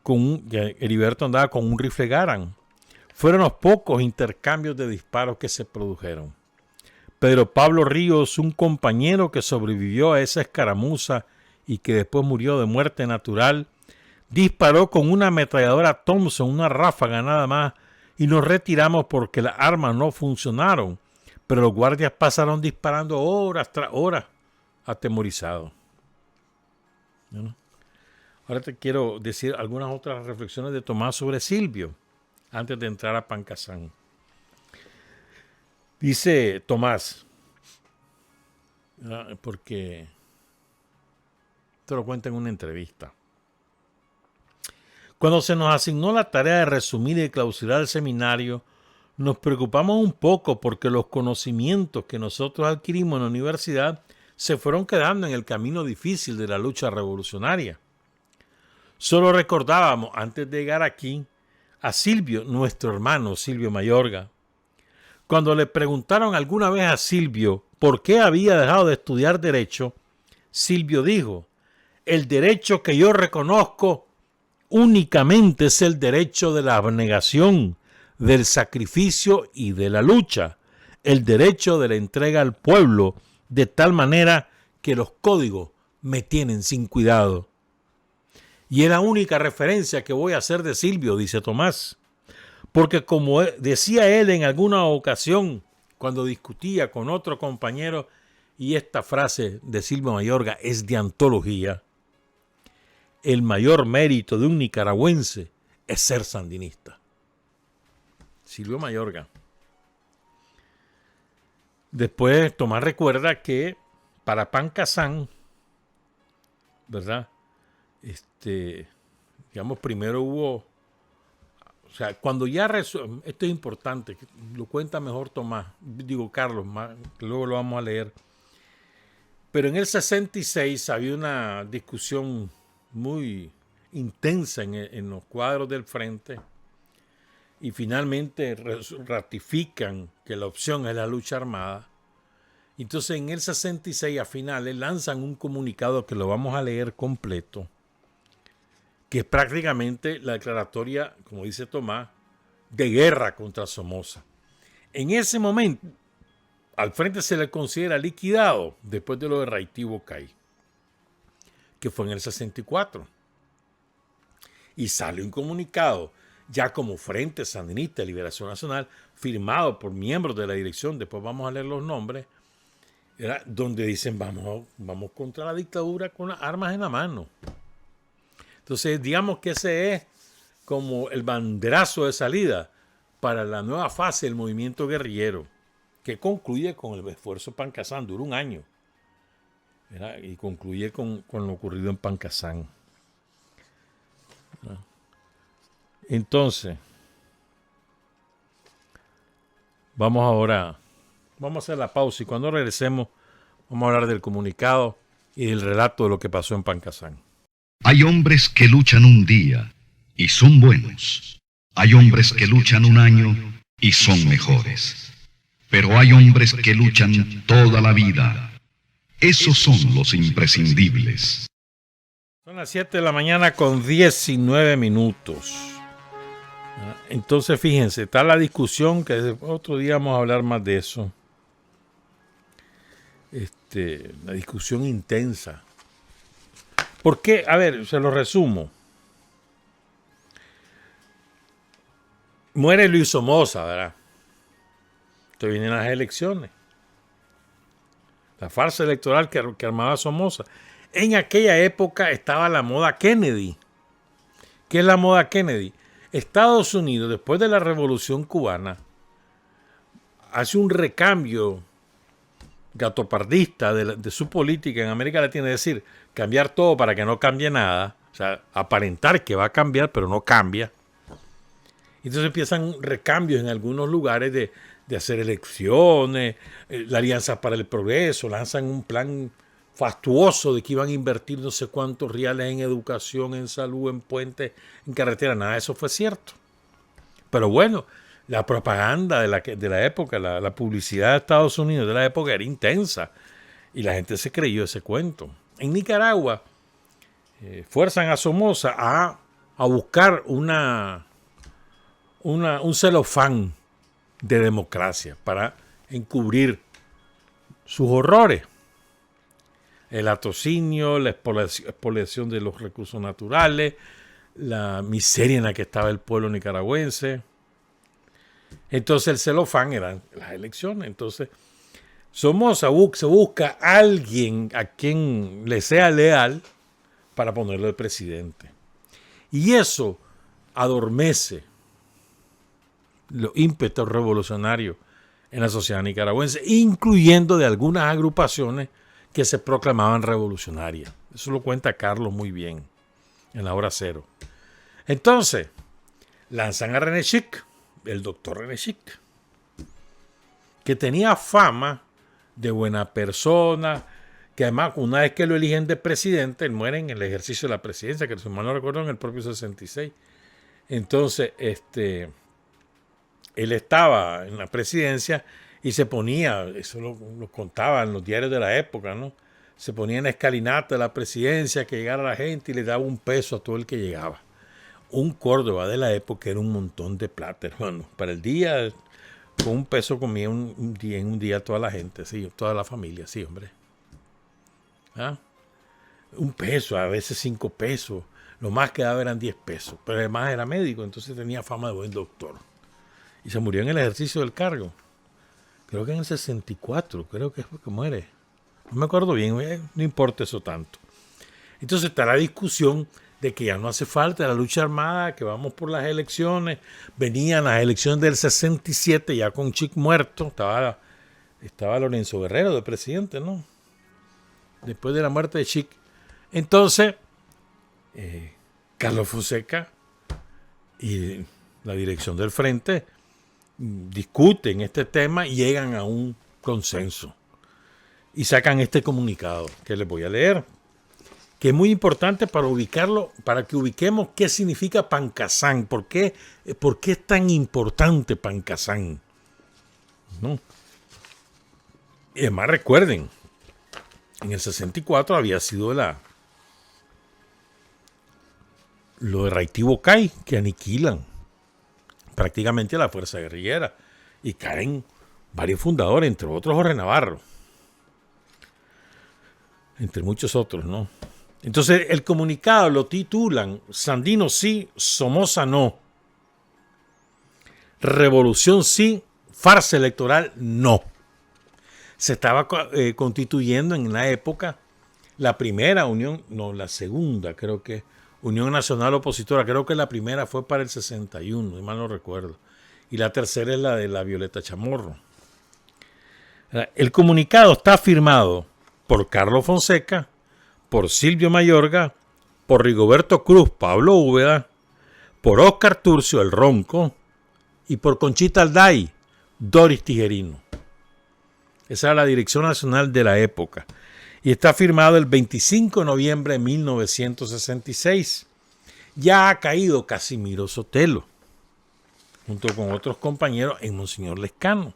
Heriberto andaba con un rifle Garand. Fueron los pocos intercambios de disparos que se produjeron. Pedro Pablo Ríos, un compañero que sobrevivió a esa escaramuza y que después murió de muerte natural, disparó con una ametralladora Thompson, una ráfaga nada más, y nos retiramos porque las armas no funcionaron, pero los guardias pasaron disparando horas tras horas, atemorizados. ¿No? Ahora te quiero decir algunas otras reflexiones de Tomás sobre Silvio, antes de entrar a Pancasán. Dice Tomás, porque te lo cuenta en una entrevista. Cuando se nos asignó la tarea de resumir y clausurar el seminario, nos preocupamos un poco porque los conocimientos que nosotros adquirimos en la universidad se fueron quedando en el camino difícil de la lucha revolucionaria. Solo recordábamos, antes de llegar aquí, a Silvio, nuestro hermano Silvio Mayorga. Cuando le preguntaron alguna vez a Silvio por qué había dejado de estudiar Derecho, Silvio dijo, el derecho que yo reconozco únicamente es el derecho de la abnegación, del sacrificio y de la lucha, el derecho de la entrega al pueblo, de tal manera que los códigos me tienen sin cuidado. Y es la única referencia que voy a hacer de Silvio, dice Tomás, porque como decía él en alguna ocasión cuando discutía con otro compañero, y esta frase de Silvio Mayorga es de antología, el mayor mérito de un nicaragüense es ser sandinista. Silvio Mayorga. Después Tomás recuerda que para Pancasán, ¿verdad? Digamos, primero hubo, o sea, cuando ya esto es importante, lo cuenta mejor Tomás, digo Carlos, luego lo vamos a leer. Pero en el 66 había una discusión muy intensa en los cuadros del Frente y finalmente ratifican que la opción es la lucha armada. Entonces en el 66 a finales lanzan un comunicado que lo vamos a leer completo, que es prácticamente la declaratoria, como dice Tomás, de guerra contra Somoza. En ese momento al Frente se le considera liquidado después de lo de Raití Bocay, que fue en el 64. Y sale un comunicado ya como Frente Sandinista de Liberación Nacional, firmado por miembros de la dirección, después vamos a leer los nombres, donde dicen vamos contra la dictadura con las armas en la mano. Entonces digamos que ese es como el banderazo de salida para la nueva fase del movimiento guerrillero, que concluye con el esfuerzo Pancasán, dura un año, ¿verdad? Y concluye con lo ocurrido en Pancasán. ¿No? Entonces, vamos a hacer la pausa y cuando regresemos vamos a hablar del comunicado y del relato de lo que pasó en Pancasán. Hay hombres que luchan un día y son buenos. Hay hombres que luchan un año y son mejores. Pero hay hombres que luchan toda la vida. Esos son los imprescindibles. Son las 7 de la mañana con 19 minutos. Entonces, fíjense, está la discusión, que otro día vamos a hablar más de eso. La discusión intensa. ¿Por qué? A ver, se lo resumo. Muere Luis Somoza, ¿verdad? Entonces vienen las elecciones. La farsa electoral que armaba Somoza. En aquella época estaba la moda Kennedy. ¿Qué es la moda Kennedy? Estados Unidos, después de la Revolución Cubana, hace un recambio gatopardista de su política en América Latina, es decir, cambiar todo para que no cambie nada, o sea, aparentar que va a cambiar, pero no cambia. Entonces empiezan recambios en algunos lugares de hacer elecciones, la Alianza para el Progreso, lanzan un plan fastuoso de que iban a invertir no sé cuántos reales en educación, en salud, en puentes, en carretera. Nada de eso fue cierto. Pero bueno, la propaganda de la época, la publicidad de Estados Unidos de la época era intensa y la gente se creyó ese cuento. En Nicaragua fuerzan a Somoza a buscar un celofán de democracia para encubrir sus horrores. El atocinio, la expoliación de los recursos naturales, la miseria en la que estaba el pueblo nicaragüense. Entonces el celofán eran las elecciones. Entonces Somoza se busca a alguien a quien le sea leal para ponerlo de presidente. Y eso adormece los ímpetus revolucionarios en la sociedad nicaragüense, incluyendo de algunas agrupaciones que se proclamaban revolucionarias. Eso lo cuenta Carlos muy bien en la hora cero. Entonces, lanzan a René Schick, el doctor René Schick, que tenía fama de buena persona, que además una vez que lo eligen de presidente, él muere en el ejercicio de la presidencia, que si mal no recuerdo en el propio 66. Entonces, él estaba en la presidencia y se ponía, eso lo contaban los diarios de la época, ¿no? Se ponía en la escalinata de la presidencia, que llegara la gente y le daba un peso a todo el que llegaba. Un Córdoba de la época era un montón de plata, hermano. Para el día, con un peso comía en un día toda la gente, sí, toda la familia, sí, hombre. ¿Ah? Un peso, a veces 5 pesos. Lo más que daba eran 10 pesos. Pero además era médico, entonces tenía fama de buen doctor. Y se murió en el ejercicio del cargo. Creo que en el 64, creo que fue que muere. No me acuerdo bien, no importa eso tanto. Entonces está la discusión de que ya no hace falta la lucha armada, que vamos por las elecciones. Venían las elecciones del 67, ya con Schick muerto. Estaba Lorenzo Guerrero de presidente, ¿no? Después de la muerte de Schick. Entonces, Carlos Fonseca y la dirección del Frente discuten este tema y llegan a un consenso. Y sacan este comunicado que les voy a leer, que es muy importante para ubicarlo, para que ubiquemos qué significa Pancasán, por qué es tan importante Pancasán, ¿no? Y además recuerden, en el 64 había sido lo de Raití-Bocay, que aniquilan prácticamente a la fuerza guerrillera y caen varios fundadores, entre otros Jorge Navarro, entre muchos otros, ¿no? Entonces el comunicado lo titulan Sandino sí, Somoza no. Revolución sí, farsa electoral no. Se estaba constituyendo en la época la primera unión, no, la segunda, creo que Unión Nacional Opositora. Creo que la primera fue para el 61, si mal no recuerdo. Y la tercera es la de la Violeta Chamorro. El comunicado está firmado por Carlos Fonseca, por Silvio Mayorga, por Rigoberto Cruz, Pablo Úbeda, por Óscar Turcio, el Ronco, y por Conchita Alday, Doris Tijerino. Esa era la dirección nacional de la época. Y está firmado el 25 de noviembre de 1966. Ya ha caído Casimiro Sotelo, junto con otros compañeros, en Monseñor Lescano.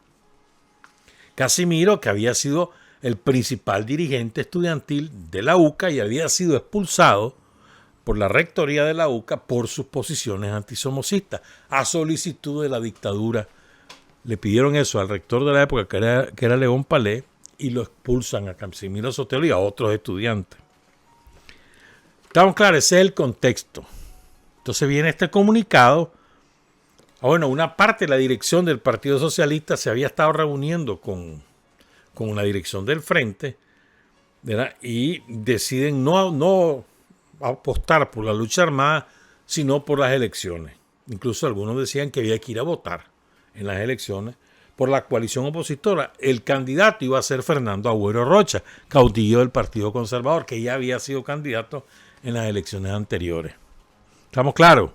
Casimiro, que había sido el principal dirigente estudiantil de la UCA y había sido expulsado por la rectoría de la UCA por sus posiciones antisomocistas, a solicitud de la dictadura. Le pidieron eso al rector de la época, que era León Palé, y lo expulsan a Casimiro Sotelo y a otros estudiantes. Estamos claros, ese es el contexto. Entonces viene este comunicado. Bueno, una parte de la dirección del Partido Socialista se había estado reuniendo con la dirección del Frente, ¿verdad? Y deciden no apostar por la lucha armada, sino por las elecciones. Incluso algunos decían que había que ir a votar en las elecciones por la coalición opositora. El candidato iba a ser Fernando Agüero Rocha, caudillo del Partido Conservador, que ya había sido candidato en las elecciones anteriores. ¿Estamos claros?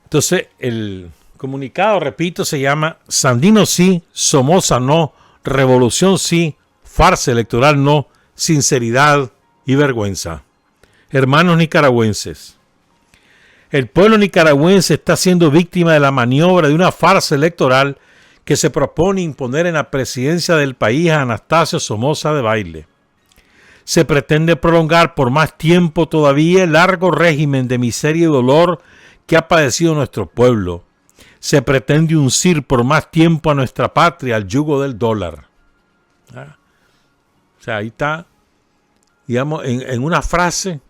Entonces, el comunicado, repito, se llama Sandino sí, Somoza no, revolución sí, farsa electoral no, sinceridad y vergüenza. Hermanos nicaragüenses, el pueblo nicaragüense está siendo víctima de la maniobra de una farsa electoral que se propone imponer en la presidencia del país a Anastasio Somoza Debayle. Se pretende prolongar por más tiempo todavía el largo régimen de miseria y dolor que ha padecido nuestro pueblo. Se pretende uncir por más tiempo a nuestra patria al yugo del dólar. O sea, ahí está, digamos, en una frase,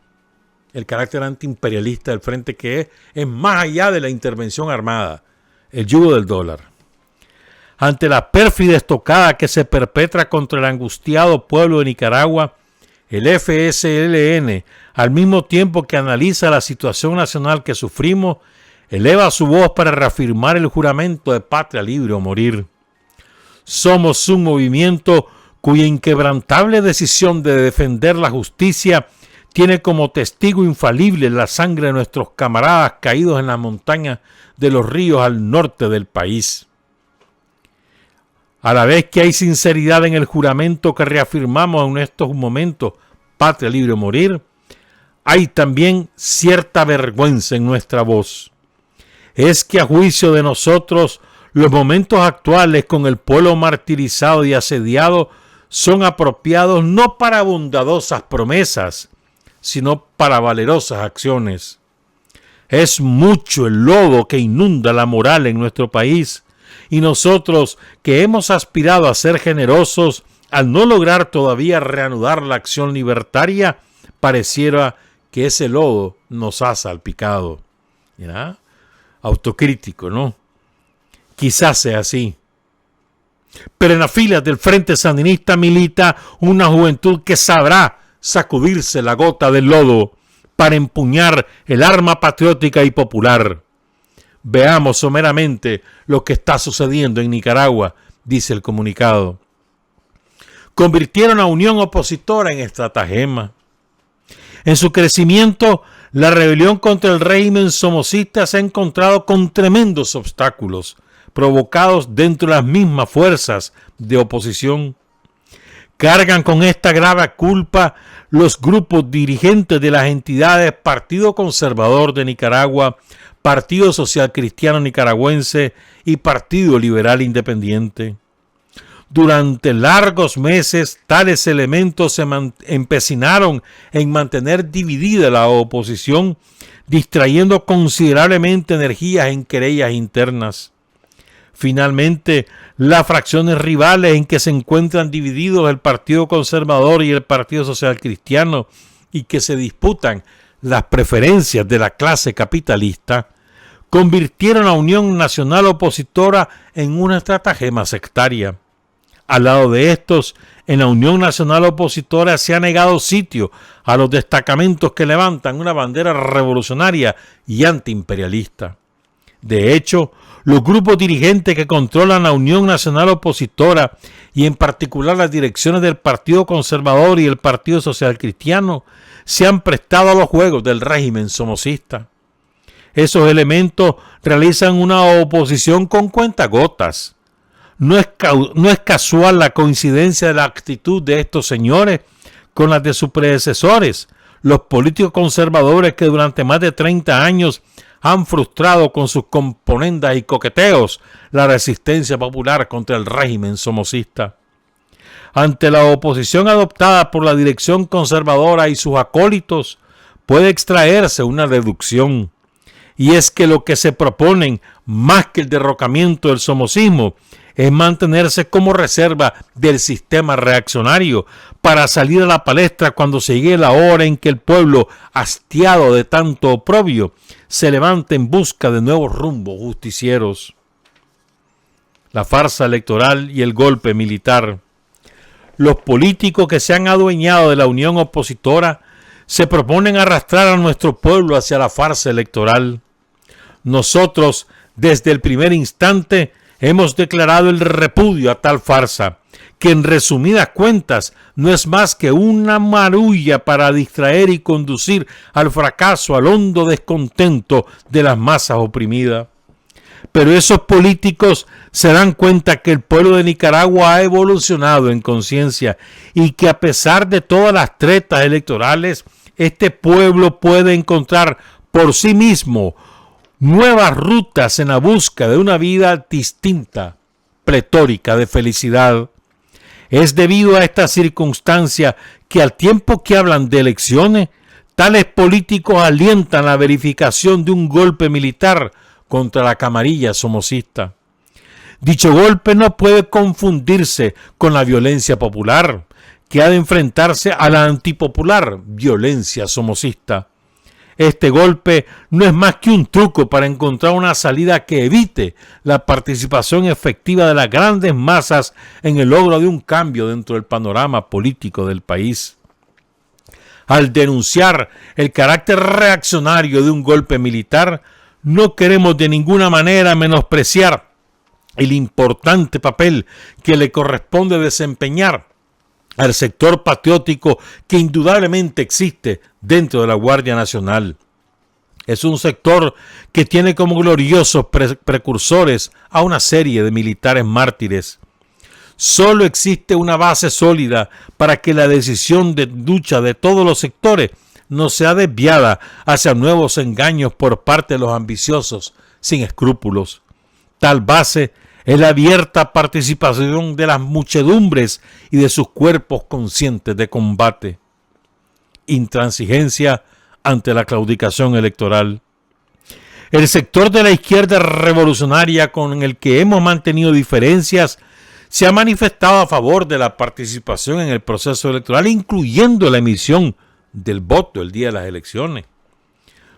el carácter antiimperialista del Frente, que es más allá de la intervención armada, el yugo del dólar. Ante la pérfida estocada que se perpetra contra el angustiado pueblo de Nicaragua, el FSLN, al mismo tiempo que analiza la situación nacional que sufrimos, eleva su voz para reafirmar el juramento de patria libre o morir. Somos un movimiento cuya inquebrantable decisión de defender la justicia tiene como testigo infalible la sangre de nuestros camaradas caídos en las montañas de los ríos al norte del país. A la vez que hay sinceridad en el juramento que reafirmamos en estos momentos, patria libre o morir, hay también cierta vergüenza en nuestra voz. Es que a juicio de nosotros, los momentos actuales con el pueblo martirizado y asediado son apropiados no para bondadosas promesas, sino para valerosas acciones. Es mucho el lodo que inunda la moral en nuestro país, y nosotros, que hemos aspirado a ser generosos, al no lograr todavía reanudar la acción libertaria, pareciera que ese lodo nos ha salpicado. ¿Ya? Autocrítico, ¿no? Quizás sea así. Pero en las filas del Frente Sandinista milita una juventud que sabrá sacudirse la gota del lodo para empuñar el arma patriótica y popular. Veamos someramente lo que está sucediendo en Nicaragua, dice el comunicado. Convirtieron a Unión Opositora en estratagema. En su crecimiento, la rebelión contra el régimen somocista se ha encontrado con tremendos obstáculos provocados dentro de las mismas fuerzas de oposición. Cargan con esta grave culpa los grupos dirigentes de las entidades Partido Conservador de Nicaragua, Partido Social Cristiano Nicaragüense y Partido Liberal Independiente. Durante largos meses, tales elementos se empecinaron en mantener dividida la oposición, distrayendo considerablemente energías en querellas internas. Finalmente, las fracciones rivales en que se encuentran divididos el Partido Conservador y el Partido Social Cristiano y que se disputan las preferencias de la clase capitalista, convirtieron a Unión Nacional Opositora en una estratagema sectaria. Al lado de estos, en la Unión Nacional Opositora se ha negado sitio a los destacamentos que levantan una bandera revolucionaria y antiimperialista. De hecho, los grupos dirigentes que controlan la Unión Nacional Opositora y en particular las direcciones del Partido Conservador y el Partido Social Cristiano se han prestado a los juegos del régimen somocista. Esos elementos realizan una oposición con cuentagotas. No es casual la coincidencia de la actitud de estos señores con las de sus predecesores, los políticos conservadores que durante más de 30 años han frustrado con sus componendas y coqueteos la resistencia popular contra el régimen somocista. Ante la oposición adoptada por la dirección conservadora y sus acólitos, puede extraerse una deducción, y es que lo que se proponen, más que el derrocamiento del somocismo, es mantenerse como reserva del sistema reaccionario para salir a la palestra cuando se llegue la hora en que el pueblo, hastiado de tanto oprobio, se levante en busca de nuevos rumbos justicieros. La farsa electoral y el golpe militar. Los políticos que se han adueñado de la unión opositora se proponen arrastrar a nuestro pueblo hacia la farsa electoral. Nosotros, desde el primer instante, hemos declarado el repudio a tal farsa, que en resumidas cuentas no es más que una marulla para distraer y conducir al fracaso, al hondo descontento de las masas oprimidas. Pero esos políticos se dan cuenta que el pueblo de Nicaragua ha evolucionado en conciencia y que a pesar de todas las tretas electorales, este pueblo puede encontrar por sí mismo nuevas rutas en la búsqueda de una vida distinta, pletórica de felicidad. Es debido a esta circunstancia que al tiempo que hablan de elecciones, tales políticos alientan la verificación de un golpe militar contra la camarilla somocista. Dicho golpe no puede confundirse con la violencia popular, que ha de enfrentarse a la antipopular violencia somocista. Este golpe no es más que un truco para encontrar una salida que evite la participación efectiva de las grandes masas en el logro de un cambio dentro del panorama político del país. Al denunciar el carácter reaccionario de un golpe militar, no queremos de ninguna manera menospreciar el importante papel que le corresponde desempeñar al sector patriótico que indudablemente existe dentro de la Guardia Nacional. Es un sector que tiene como gloriosos precursores a una serie de militares mártires. Solo existe una base sólida para que la decisión de lucha de todos los sectores no sea desviada hacia nuevos engaños por parte de los ambiciosos sin escrúpulos. Tal base es la abierta participación de las muchedumbres y de sus cuerpos conscientes de combate. Intransigencia ante la claudicación electoral. El sector de la izquierda revolucionaria con el que hemos mantenido diferencias se ha manifestado a favor de la participación en el proceso electoral, incluyendo la emisión del voto el día de las elecciones.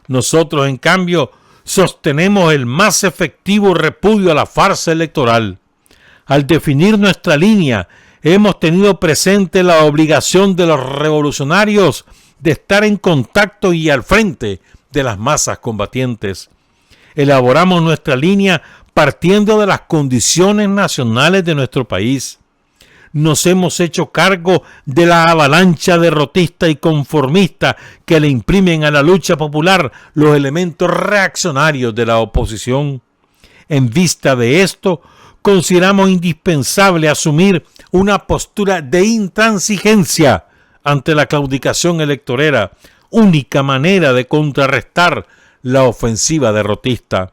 Nosotros, en cambio, sostenemos el más efectivo repudio a la farsa electoral. Al definir nuestra línea, hemos tenido presente la obligación de los revolucionarios de estar en contacto y al frente de las masas combatientes. Elaboramos nuestra línea partiendo de las condiciones nacionales de nuestro país. Nos hemos hecho cargo de la avalancha derrotista y conformista que le imprimen a la lucha popular los elementos reaccionarios de la oposición. En vista de esto, consideramos indispensable asumir una postura de intransigencia ante la claudicación electorera, única manera de contrarrestar la ofensiva derrotista.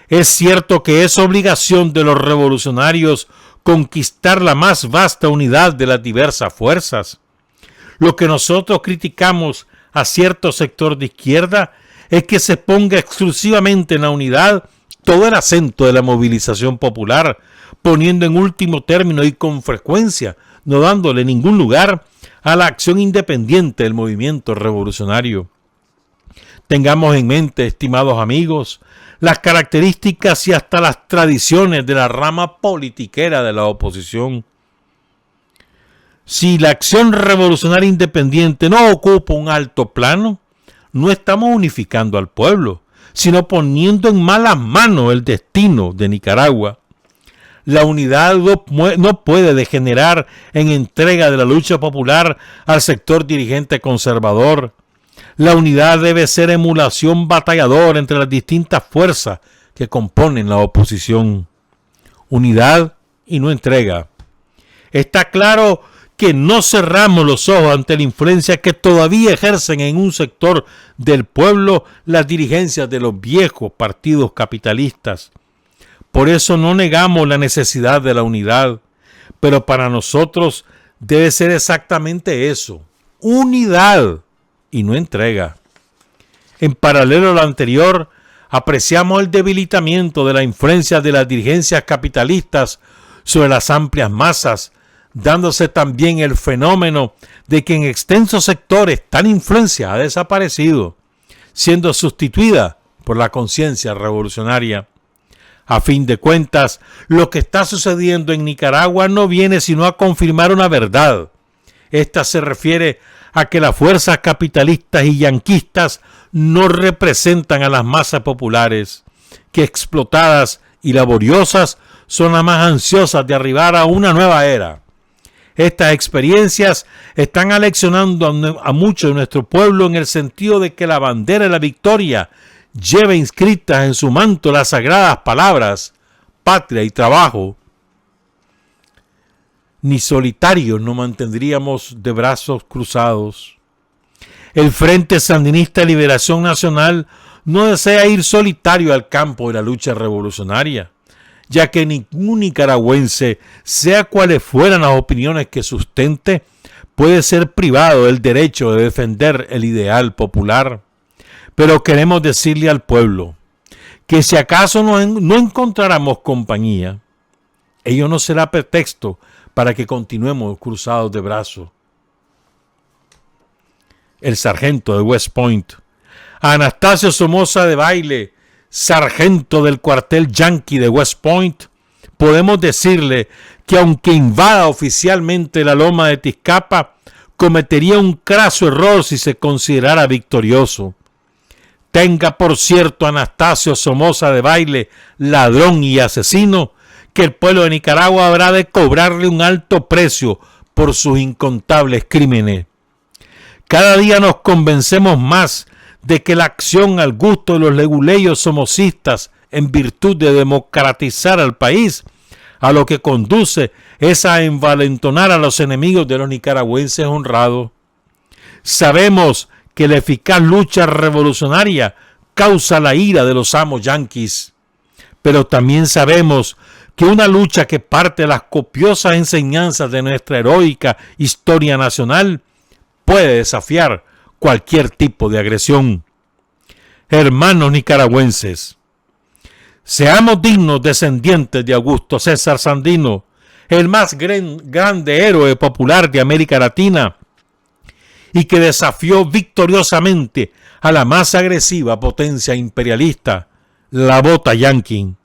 Es cierto que es obligación de los revolucionarios conquistar la más vasta unidad de las diversas fuerzas. Lo que nosotros criticamos a cierto sector de izquierda es que se ponga exclusivamente en la unidad todo el acento de la movilización popular, poniendo en último término y con frecuencia, no dándole ningún lugar a la acción independiente del movimiento revolucionario. Tengamos en mente, estimados amigos, las características y hasta las tradiciones de la rama politiquera de la oposición. Si la acción revolucionaria independiente no ocupa un alto plano, no estamos unificando al pueblo, sino poniendo en malas manos el destino de Nicaragua. La unidad no puede degenerar en entrega de la lucha popular al sector dirigente conservador. La unidad debe ser emulación batalladora entre las distintas fuerzas que componen la oposición. Unidad y no entrega. Está claro que no cerramos los ojos ante la influencia que todavía ejercen en un sector del pueblo las dirigencias de los viejos partidos capitalistas. Por eso no negamos la necesidad de la unidad, pero para nosotros debe ser exactamente eso, unidad y no entrega. En paralelo a lo anterior, apreciamos el debilitamiento de la influencia de las dirigencias capitalistas sobre las amplias masas, dándose también el fenómeno de que en extensos sectores tal influencia ha desaparecido, siendo sustituida por la conciencia revolucionaria. A fin de cuentas, lo que está sucediendo en Nicaragua no viene sino a confirmar una verdad. Esta se refiere a que las fuerzas capitalistas y yanquistas no representan a las masas populares, que explotadas y laboriosas son las más ansiosas de arribar a una nueva era. Estas experiencias están aleccionando a mucho de nuestro pueblo en el sentido de que la bandera de la victoria lleva inscritas en su manto las sagradas palabras patria y trabajo. Ni solitarios nos mantendríamos de brazos cruzados. El Frente Sandinista de Liberación Nacional no desea ir solitario al campo de la lucha revolucionaria, ya que ningún nicaragüense, sea cuales fueran las opiniones que sustente, puede ser privado del derecho de defender el ideal popular. Pero queremos decirle al pueblo que si acaso no encontráramos compañía, ello no será pretexto para que continuemos cruzados de brazos. El sargento de West Point, Anastasio Somoza de Baile, sargento del cuartel yanqui de West Point, podemos decirle que aunque invada oficialmente la loma de Tizcapa, cometería un craso error si se considerara victorioso. Tenga por cierto Anastasio Somoza de Baile, ladrón y asesino, que el pueblo de Nicaragua habrá de cobrarle un alto precio por sus incontables crímenes. Cada día nos convencemos más de que la acción al gusto de los leguleyos somocistas en virtud de democratizar al país, a lo que conduce es a envalentonar a los enemigos de los nicaragüenses honrados. Sabemos que la eficaz lucha revolucionaria causa la ira de los amos yanquis, pero también sabemos que una lucha que parte de las copiosas enseñanzas de nuestra heroica historia nacional puede desafiar cualquier tipo de agresión. Hermanos nicaragüenses, seamos dignos descendientes de Augusto César Sandino, el más grande héroe popular de América Latina, y que desafió victoriosamente a la más agresiva potencia imperialista, la bota yanqui.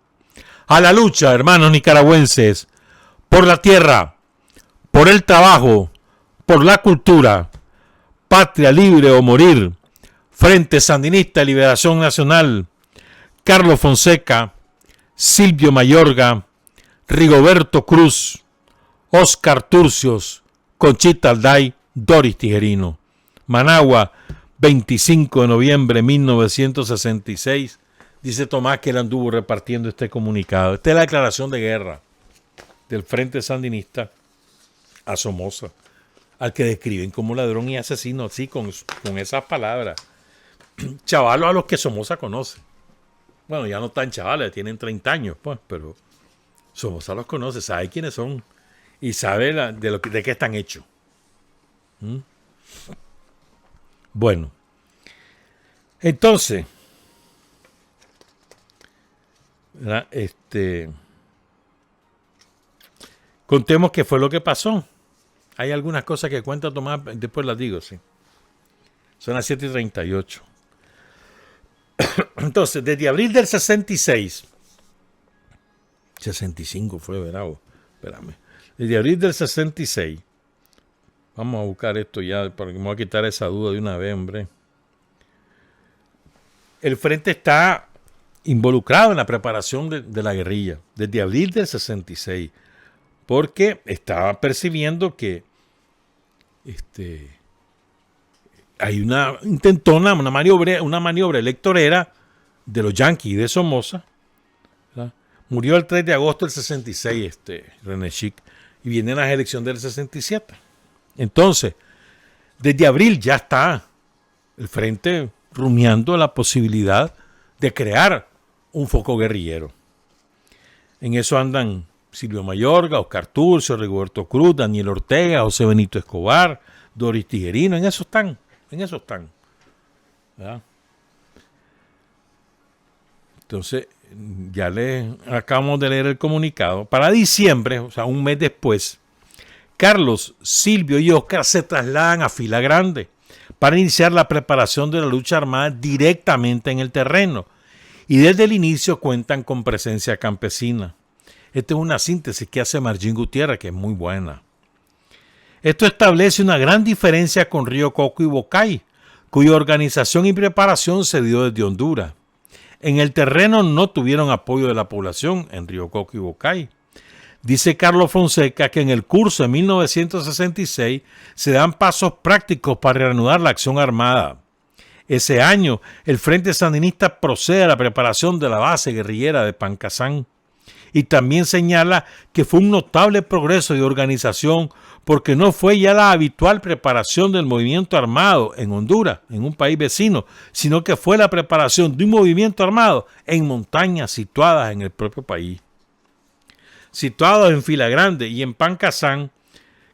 A la lucha, hermanos nicaragüenses, por la tierra, por el trabajo, por la cultura, patria libre o morir, Frente Sandinista de Liberación Nacional, Carlos Fonseca, Silvio Mayorga, Rigoberto Cruz, Oscar Turcios, Conchita Alday, Doris Tijerino. Managua, 25 de noviembre de 1966. Dice Tomás que él anduvo repartiendo este comunicado. Esta es la declaración de guerra del Frente Sandinista a Somoza, al que describen como ladrón y asesino, así con esas palabras. Chavalos a los que Somoza conoce. Bueno, ya no están chavales, tienen 30 años, pues, pero Somoza los conoce, sabe quiénes son y sabe de qué están hechos. Bueno, entonces, contemos qué fue lo que pasó. Hay algunas cosas que cuenta Tomás, después las digo, sí. Son las 7:38. Entonces, desde abril del 66, 65 fue, ¿verdad? Espérame. Desde abril del 66, vamos a buscar esto ya, porque me voy a quitar esa duda de una vez, hombre. El frente está involucrado en la preparación de la guerrilla, desde abril del 66, porque estaba percibiendo que hay una intentona, una maniobra electorera de los yanquis de Somoza, ¿verdad? Murió el 3 de agosto del 66 René Chic, y vienen las elecciones del 67. Entonces, desde abril ya está el frente rumiando la posibilidad de crear un foco guerrillero. En eso andan Silvio Mayorga, Oscar Turcio, Rigoberto Cruz, Daniel Ortega, José Benito Escobar, Doris Tijerino, en eso están. ¿Verdad? Entonces, ya le acabamos de leer el comunicado. Para diciembre, o sea, un mes después, Carlos, Silvio y Oscar se trasladan a Fila Grande para iniciar la preparación de la lucha armada directamente en el terreno. Y desde el inicio cuentan con presencia campesina. Esta es una síntesis que hace Margín Gutiérrez, que es muy buena. Esto establece una gran diferencia con Río Coco y Bocay, cuya organización y preparación se dio desde Honduras. En el terreno no tuvieron apoyo de la población en Río Coco y Bocay. Dice Carlos Fonseca que en el curso de 1966 se dan pasos prácticos para reanudar la acción armada. Ese año, el Frente Sandinista procede a la preparación de la base guerrillera de Pancasán. Y también señala que fue un notable progreso de organización porque no fue ya la habitual preparación del movimiento armado en Honduras, en un país vecino, sino que fue la preparación de un movimiento armado en montañas situadas en el propio país. Situados en Fila Grande y en Pancasán,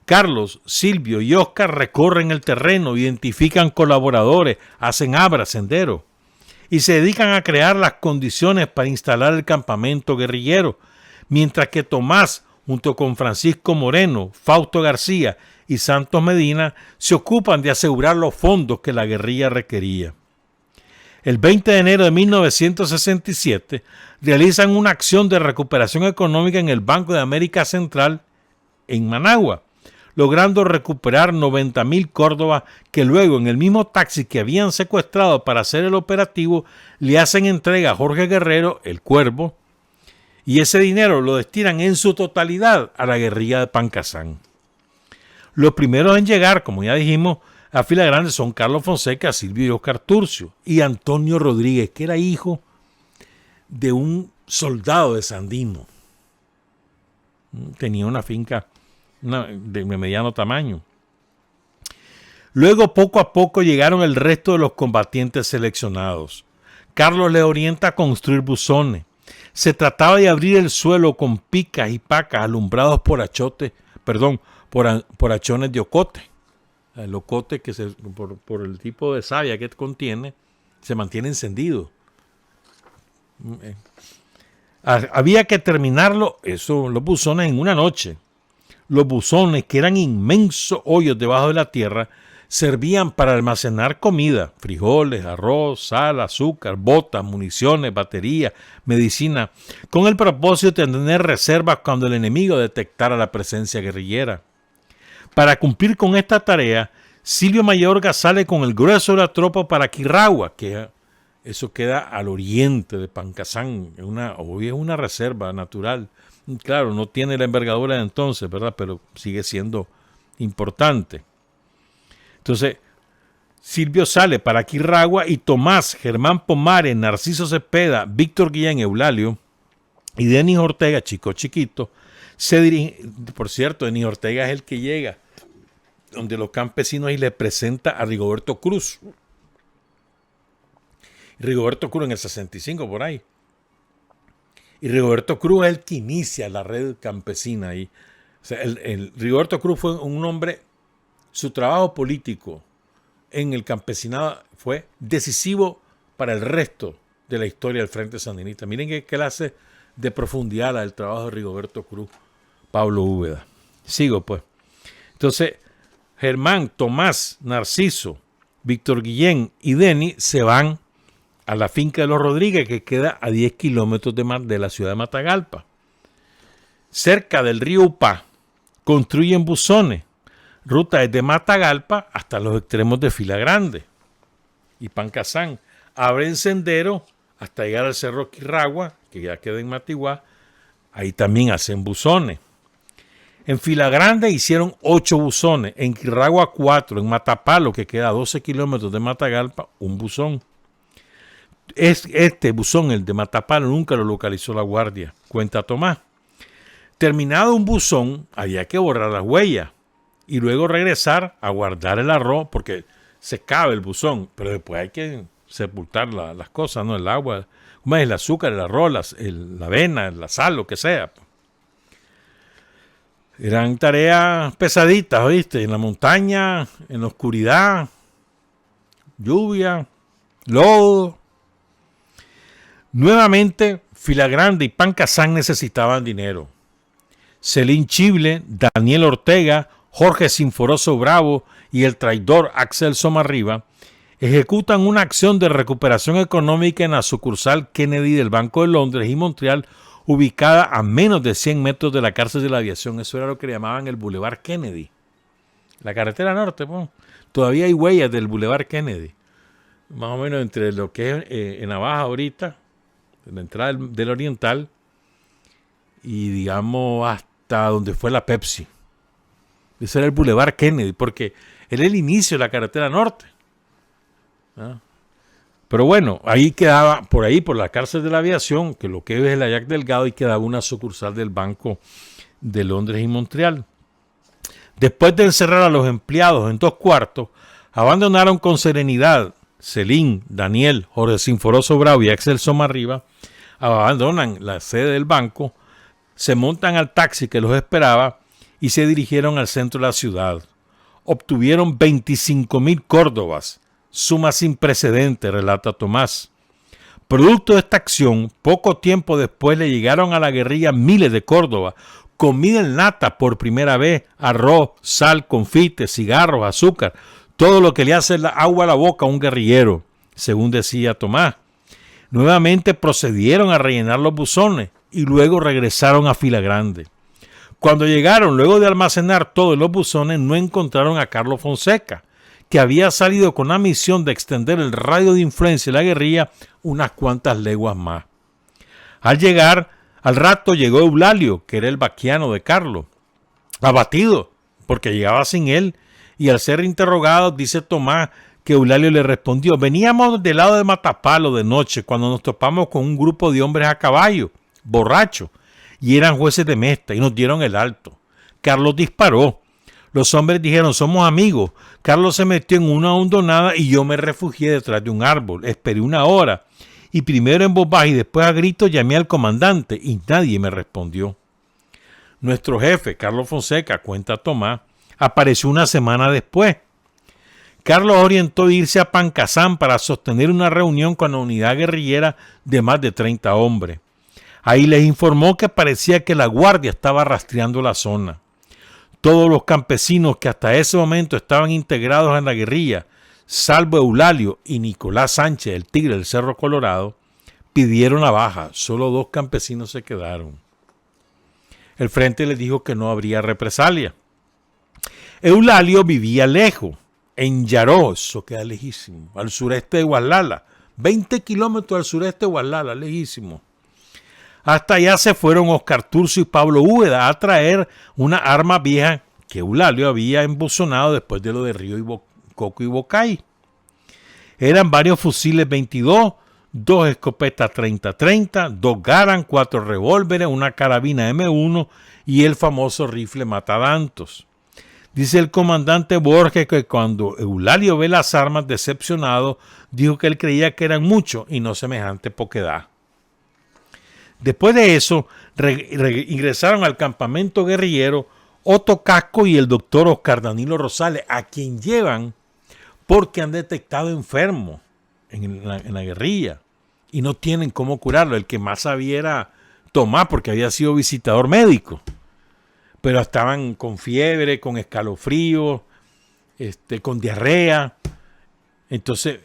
Carlos, Silvio y Oscar recorren el terreno, identifican colaboradores, hacen abras, senderos y se dedican a crear las condiciones para instalar el campamento guerrillero, mientras que Tomás, junto con Francisco Moreno, Fausto García y Santos Medina, se ocupan de asegurar los fondos que la guerrilla requería. El 20 de enero de 1967 realizan una acción de recuperación económica en el Banco de América Central en Managua, logrando recuperar 90,000 córdobas que luego en el mismo taxi que habían secuestrado para hacer el operativo le hacen entrega a Jorge Guerrero, el Cuervo, y ese dinero lo destinan en su totalidad a la guerrilla de Pancasán. Los primeros en llegar, como ya dijimos, a Fila Grande son Carlos Fonseca, Silvio y Oscar Turcio, y Antonio Rodríguez, que era hijo de un soldado de Sandino. Tenía una finca de mediano tamaño. Luego, poco a poco, llegaron el resto de los combatientes seleccionados. Carlos les orienta a construir buzones. Se trataba de abrir el suelo con picas y pacas alumbrados por por hachones de ocote. El ocote, que por el tipo de savia que contiene, se mantiene encendido. Había que terminarlo, los buzones, en una noche. Los buzones, que eran inmensos hoyos debajo de la tierra, servían para almacenar comida, frijoles, arroz, sal, azúcar, botas, municiones, baterías, medicina, con el propósito de tener reservas cuando el enemigo detectara la presencia guerrillera. Para cumplir con esta tarea, Silvio Mayorga sale con el grueso de la tropa para Quirragua, que eso queda al oriente de Pancasán, hoy es una reserva natural. Claro, no tiene la envergadura de entonces, ¿verdad? Pero sigue siendo importante. Entonces, Silvio sale para Quirragua y Tomás, Germán Pomares, Narciso Cepeda, Víctor Guillén Eulalio y Denis Ortega, chico chiquito, se dirigen. Por cierto, Denis Ortega es el que llega donde los campesinos y le presenta a Rigoberto Cruz. Rigoberto Cruz en el 65 por ahí. Y Rigoberto Cruz es el que inicia la red campesina ahí. O sea, Rigoberto Cruz fue un hombre, su trabajo político en el campesinado fue decisivo para el resto de la historia del Frente Sandinista. Miren qué clase de profundidad la del trabajo de Rigoberto Cruz, Pablo Úbeda. Sigo pues. Entonces, Germán, Tomás, Narciso, Víctor Guillén y Denis se van a la finca de los Rodríguez, que queda a 10 kilómetros de la ciudad de Matagalpa. Cerca del río Upá, construyen buzones, ruta desde Matagalpa hasta los extremos de Fila Grande y Pancasán. Abren sendero hasta llegar al Cerro Quirragua, que ya queda en Matiguá. Ahí también hacen buzones. En Fila Grande hicieron 8 buzones, en Quirragua 4, en Matapalo, que queda a 12 kilómetros de Matagalpa, un buzón. Este buzón, el de Matapalo, nunca lo localizó la guardia, cuenta Tomás. Terminado un buzón, había que borrar las huellas y luego regresar a guardar el arroz, porque se cabe el buzón, pero después hay que sepultar las cosas, ¿no? El agua, como es el azúcar, el arroz, la avena, la sal, lo que sea. Eran tareas pesaditas, ¿viste? En la montaña, en la oscuridad, lluvia, lodo. Nuevamente, Filagrande y Pancasán necesitaban dinero. Celín Chible, Daniel Ortega, Jorge Sinforoso Bravo y el traidor Axel Somarriba ejecutan una acción de recuperación económica en la sucursal Kennedy del Banco de Londres y Montreal, ubicada a menos de 100 metros de la cárcel de la aviación. Eso era lo que le llamaban el Boulevard Kennedy. La carretera norte, pues, todavía hay huellas del Boulevard Kennedy. Más o menos entre lo que es en Navaja ahorita, en la entrada del Oriental, y digamos hasta donde fue la Pepsi. Ese era el Boulevard Kennedy, porque era el inicio de la carretera norte. ¿Ah? Pero bueno, ahí quedaba, por ahí, por la cárcel de la aviación, que lo que es el Ayac Delgado, y quedaba una sucursal del Banco de Londres y Montreal. Después de encerrar a los empleados en 2 cuartos, abandonaron con serenidad. Celín, Daniel, Jorge Sinforoso Bravo y Axel Somarriba abandonan la sede del banco, se montan al taxi que los esperaba y se dirigieron al centro de la ciudad. Obtuvieron 25,000 córdobas, suma sin precedente, relata Tomás. Producto de esta acción, poco tiempo después le llegaron a la guerrilla miles de córdobas, comida en lata por primera vez, arroz, sal, confites, cigarros, azúcar, todo lo que le hace agua a la boca a un guerrillero, según decía Tomás. Nuevamente procedieron a rellenar los buzones y luego regresaron a Filagrande. Cuando llegaron, luego de almacenar todo en los buzones, no encontraron a Carlos Fonseca, que había salido con la misión de extender el radio de influencia de la guerrilla unas cuantas leguas más. Al rato llegó Eulalio, que era el vaquiano de Carlos, abatido porque llegaba sin él, y al ser interrogado dice Tomás que Eulalio le respondió: veníamos del lado de Matapalo de noche cuando nos topamos con un grupo de hombres a caballo, borrachos, y eran jueces de Mesta y nos dieron el alto. Carlos disparó. Los hombres dijeron: somos amigos. Carlos se metió en una hondonada y yo me refugié detrás de un árbol. Esperé 1 hora y primero en voz baja y después a gritos llamé al comandante y nadie me respondió. Nuestro jefe, Carlos Fonseca, cuenta Tomás, apareció 1 semana después. Carlos orientó irse a Pancasán para sostener una reunión con la unidad guerrillera de más de 30 hombres. Ahí les informó que parecía que la guardia estaba rastreando la zona. Todos los campesinos que hasta ese momento estaban integrados en la guerrilla, salvo Eulalio y Nicolás Sánchez, el tigre del Cerro Colorado, pidieron la baja. Solo 2 campesinos se quedaron. El frente les dijo que no habría represalia. Eulalio vivía lejos, en Yaró, eso queda lejísimo, al sureste de Gualala, 20 kilómetros al sureste de Gualala, lejísimo. Hasta allá se fueron Oscar Turcio y Pablo Úbeda a traer una arma vieja que Eulalio había embuzonado después de lo de Río Coco y Bocay. Eran varios fusiles 22, 2 escopetas 30-30, 2 Garand, 4 revólveres, una carabina M1 y el famoso rifle Matadantos. Dice el comandante Borges que cuando Eulalio ve las armas, decepcionado, dijo que él creía que eran muchos y no semejante poquedad. Después de eso, ingresaron al campamento guerrillero Otto Casco y el doctor Oscar Danilo Rosales, a quien llevan porque han detectado enfermo en la guerrilla y no tienen cómo curarlo. El que más sabía era Tomás, porque había sido visitador médico. Pero estaban con fiebre, con escalofrío, con diarrea. Entonces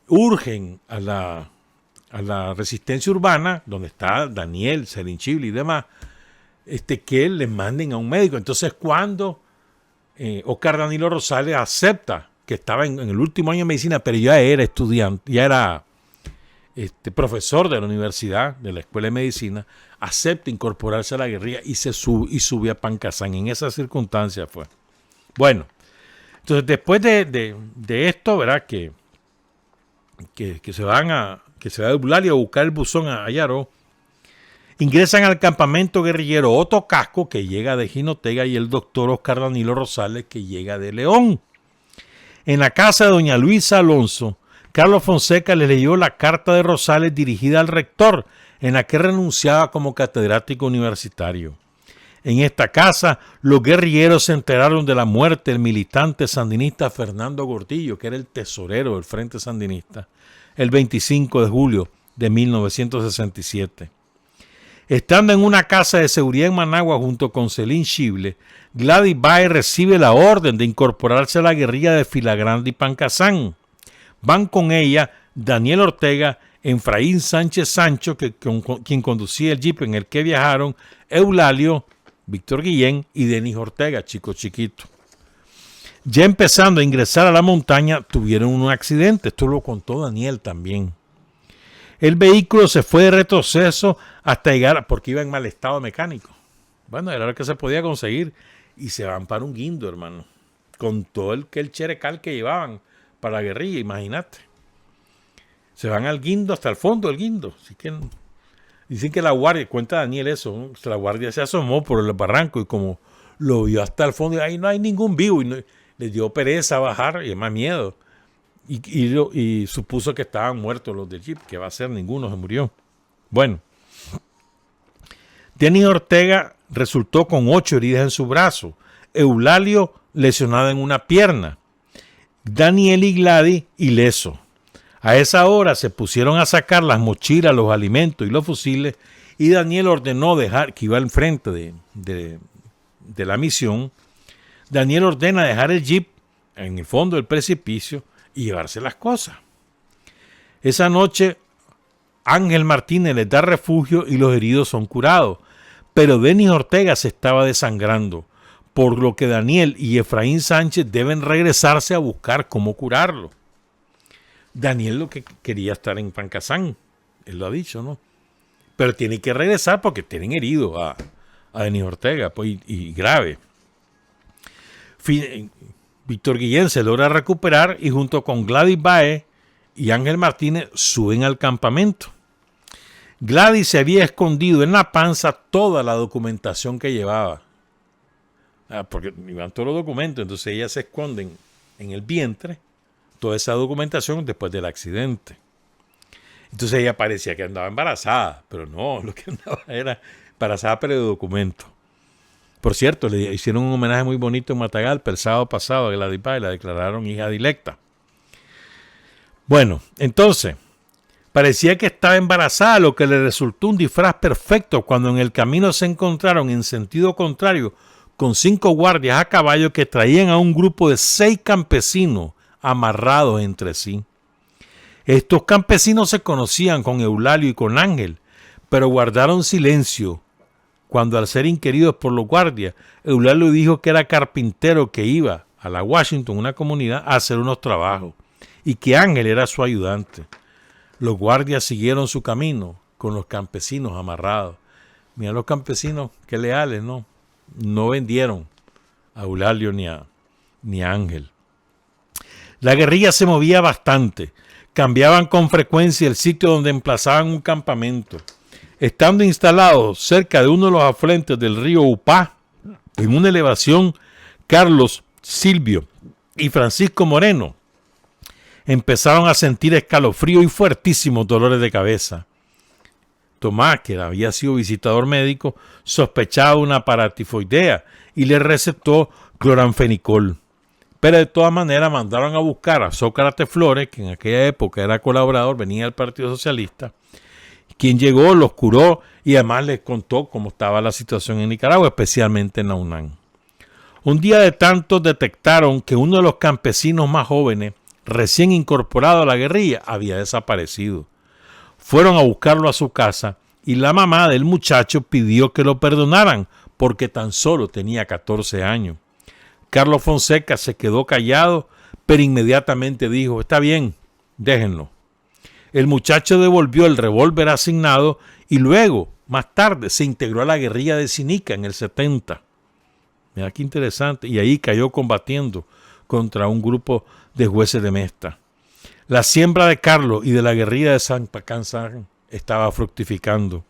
urgen a la resistencia urbana, donde está Daniel, Celín Chible y demás, que les manden a un médico. Entonces cuando Oscar Danilo Rosales acepta que estaba en el último año de medicina, pero ya era estudiante, ya era profesor de la universidad, de la escuela de medicina, acepta incorporarse a la guerrilla y sube a Pancasán. En esa circunstancia fue. Bueno, entonces después de esto, ¿verdad? Que se va a Eulalio a buscar el buzón a Yaró, ingresan al campamento guerrillero Otto Casco, que llega de Jinotega, y el doctor Oscar Danilo Rosales, que llega de León. En la casa de doña Luisa Alonso, Carlos Fonseca le leyó la carta de Rosales dirigida al rector, en la que renunciaba como catedrático universitario. En esta casa, los guerrilleros se enteraron de la muerte del militante sandinista Fernando Gordillo, que era el tesorero del Frente Sandinista, el 25 de julio de 1967. Estando en una casa de seguridad en Managua junto con Celín Chible, Gladys Baez recibe la orden de incorporarse a la guerrilla de Filagrande y Pancasán. Van con ella Daniel Ortega, Efraín Sánchez Sancho, quien conducía el jeep en el que viajaron, Eulalio, Víctor Guillén y Denis Ortega, chico chiquito. Ya empezando a ingresar a la montaña, tuvieron un accidente. Esto lo contó Daniel también. El vehículo se fue de retroceso hasta llegar, porque iba en mal estado mecánico. Bueno, era lo que se podía conseguir. Y se van para un guindo, hermano. Con todo el cherecal que llevaban para la guerrilla, imagínate. Se van al guindo, hasta el fondo del guindo. Así que dicen que la guardia, cuenta Daniel eso, ¿no? La guardia se asomó por el barranco y como lo vio hasta el fondo, y ahí no hay ningún vivo. Y les dio pereza bajar y más miedo. Y supuso que estaban muertos los del jeep. ¿Qué va a ser? Ninguno se murió. Bueno. Denis Ortega resultó con 8 heridas en su brazo. Eulalio lesionado en una pierna. Daniel y Gladys ileso. A esa hora se pusieron a sacar las mochilas, los alimentos y los fusiles, y Daniel ordenó dejar, que iba al frente de la misión, Daniel ordena dejar el jeep en el fondo del precipicio y llevarse las cosas. Esa noche Ángel Martínez les da refugio y los heridos son curados, pero Denis Ortega se estaba desangrando, por lo que Daniel y Efraín Sánchez deben regresarse a buscar cómo curarlo. Daniel lo que quería estar en Pancasán, él lo ha dicho, ¿no? Pero tiene que regresar porque tienen herido a Denis Ortega, pues, y grave. Víctor Guillén se logra recuperar y junto con Gladys Baez y Ángel Martínez suben al campamento. Gladys se había escondido en la panza toda la documentación que llevaba. Porque iban todos los documentos, entonces ella se esconde en el vientre toda esa documentación después del accidente. Entonces ella parecía que andaba embarazada, pero no, lo que andaba era embarazada pero de documento. Por cierto, le hicieron un homenaje muy bonito en Matagalpa el sábado pasado a Gladys Baez, la declararon hija directa. Bueno, entonces, parecía que estaba embarazada, lo que le resultó un disfraz perfecto cuando en el camino se encontraron en sentido contrario con 5 guardias a caballo que traían a un grupo de 6 campesinos amarrados entre sí. Estos campesinos se conocían con Eulalio y con Ángel, pero guardaron silencio cuando, al ser inquiridos por los guardias, Eulalio dijo que era carpintero que iba a la Washington, una comunidad, a hacer unos trabajos, y que Ángel era su ayudante. Los guardias siguieron su camino con los campesinos amarrados. Mira los campesinos, qué leales, ¿no? No vendieron a Eulalio ni a Ángel. La guerrilla se movía bastante. Cambiaban con frecuencia el sitio donde emplazaban un campamento. Estando instalados cerca de uno de los afluentes del río Upá, en una elevación, Carlos, Silvio y Francisco Moreno empezaron a sentir escalofrío y fuertísimos dolores de cabeza. Tomás, que había sido visitador médico, sospechaba una paratifoidea y le recetó cloranfenicol. Pero de todas maneras mandaron a buscar a Sócrates Flores, que en aquella época era colaborador, venía del Partido Socialista, quien llegó, los curó y además les contó cómo estaba la situación en Nicaragua, especialmente en la UNAM. Un día de tantos detectaron que uno de los campesinos más jóvenes, recién incorporado a la guerrilla, había desaparecido. Fueron a buscarlo a su casa y la mamá del muchacho pidió que lo perdonaran porque tan solo tenía 14 años. Carlos Fonseca se quedó callado, pero inmediatamente dijo, está bien, déjenlo. El muchacho devolvió el revólver asignado y luego, más tarde, se integró a la guerrilla de Sinica en el 70. Mira qué interesante. Y ahí cayó combatiendo contra un grupo de jueces de Mesta. La siembra de Carlos y de la guerrilla de San Pacansán estaba fructificando.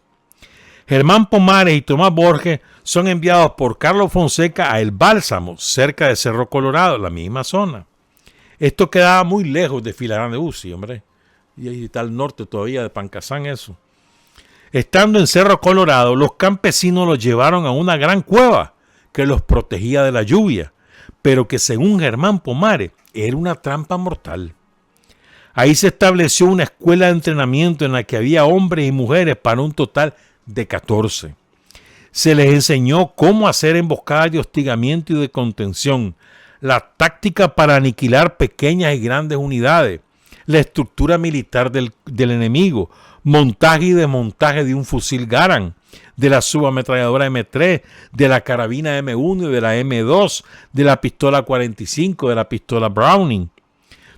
Germán Pomares y Tomás Borges son enviados por Carlos Fonseca a El Bálsamo, cerca de Cerro Colorado, la misma zona. Esto quedaba muy lejos de Filagrande UCI, hombre. Y ahí está al norte todavía de Pancasán eso. Estando en Cerro Colorado, los campesinos los llevaron a una gran cueva que los protegía de la lluvia, pero que según Germán Pomares era una trampa mortal. Ahí se estableció una escuela de entrenamiento en la que había hombres y mujeres para un total de 14. Se les enseñó cómo hacer emboscadas de hostigamiento y de contención, la táctica para aniquilar pequeñas y grandes unidades, la estructura militar del enemigo, montaje y desmontaje de un fusil Garand, de la subametralladora M3, de la carabina M1 y de la M2, de la pistola 45, de la pistola Browning.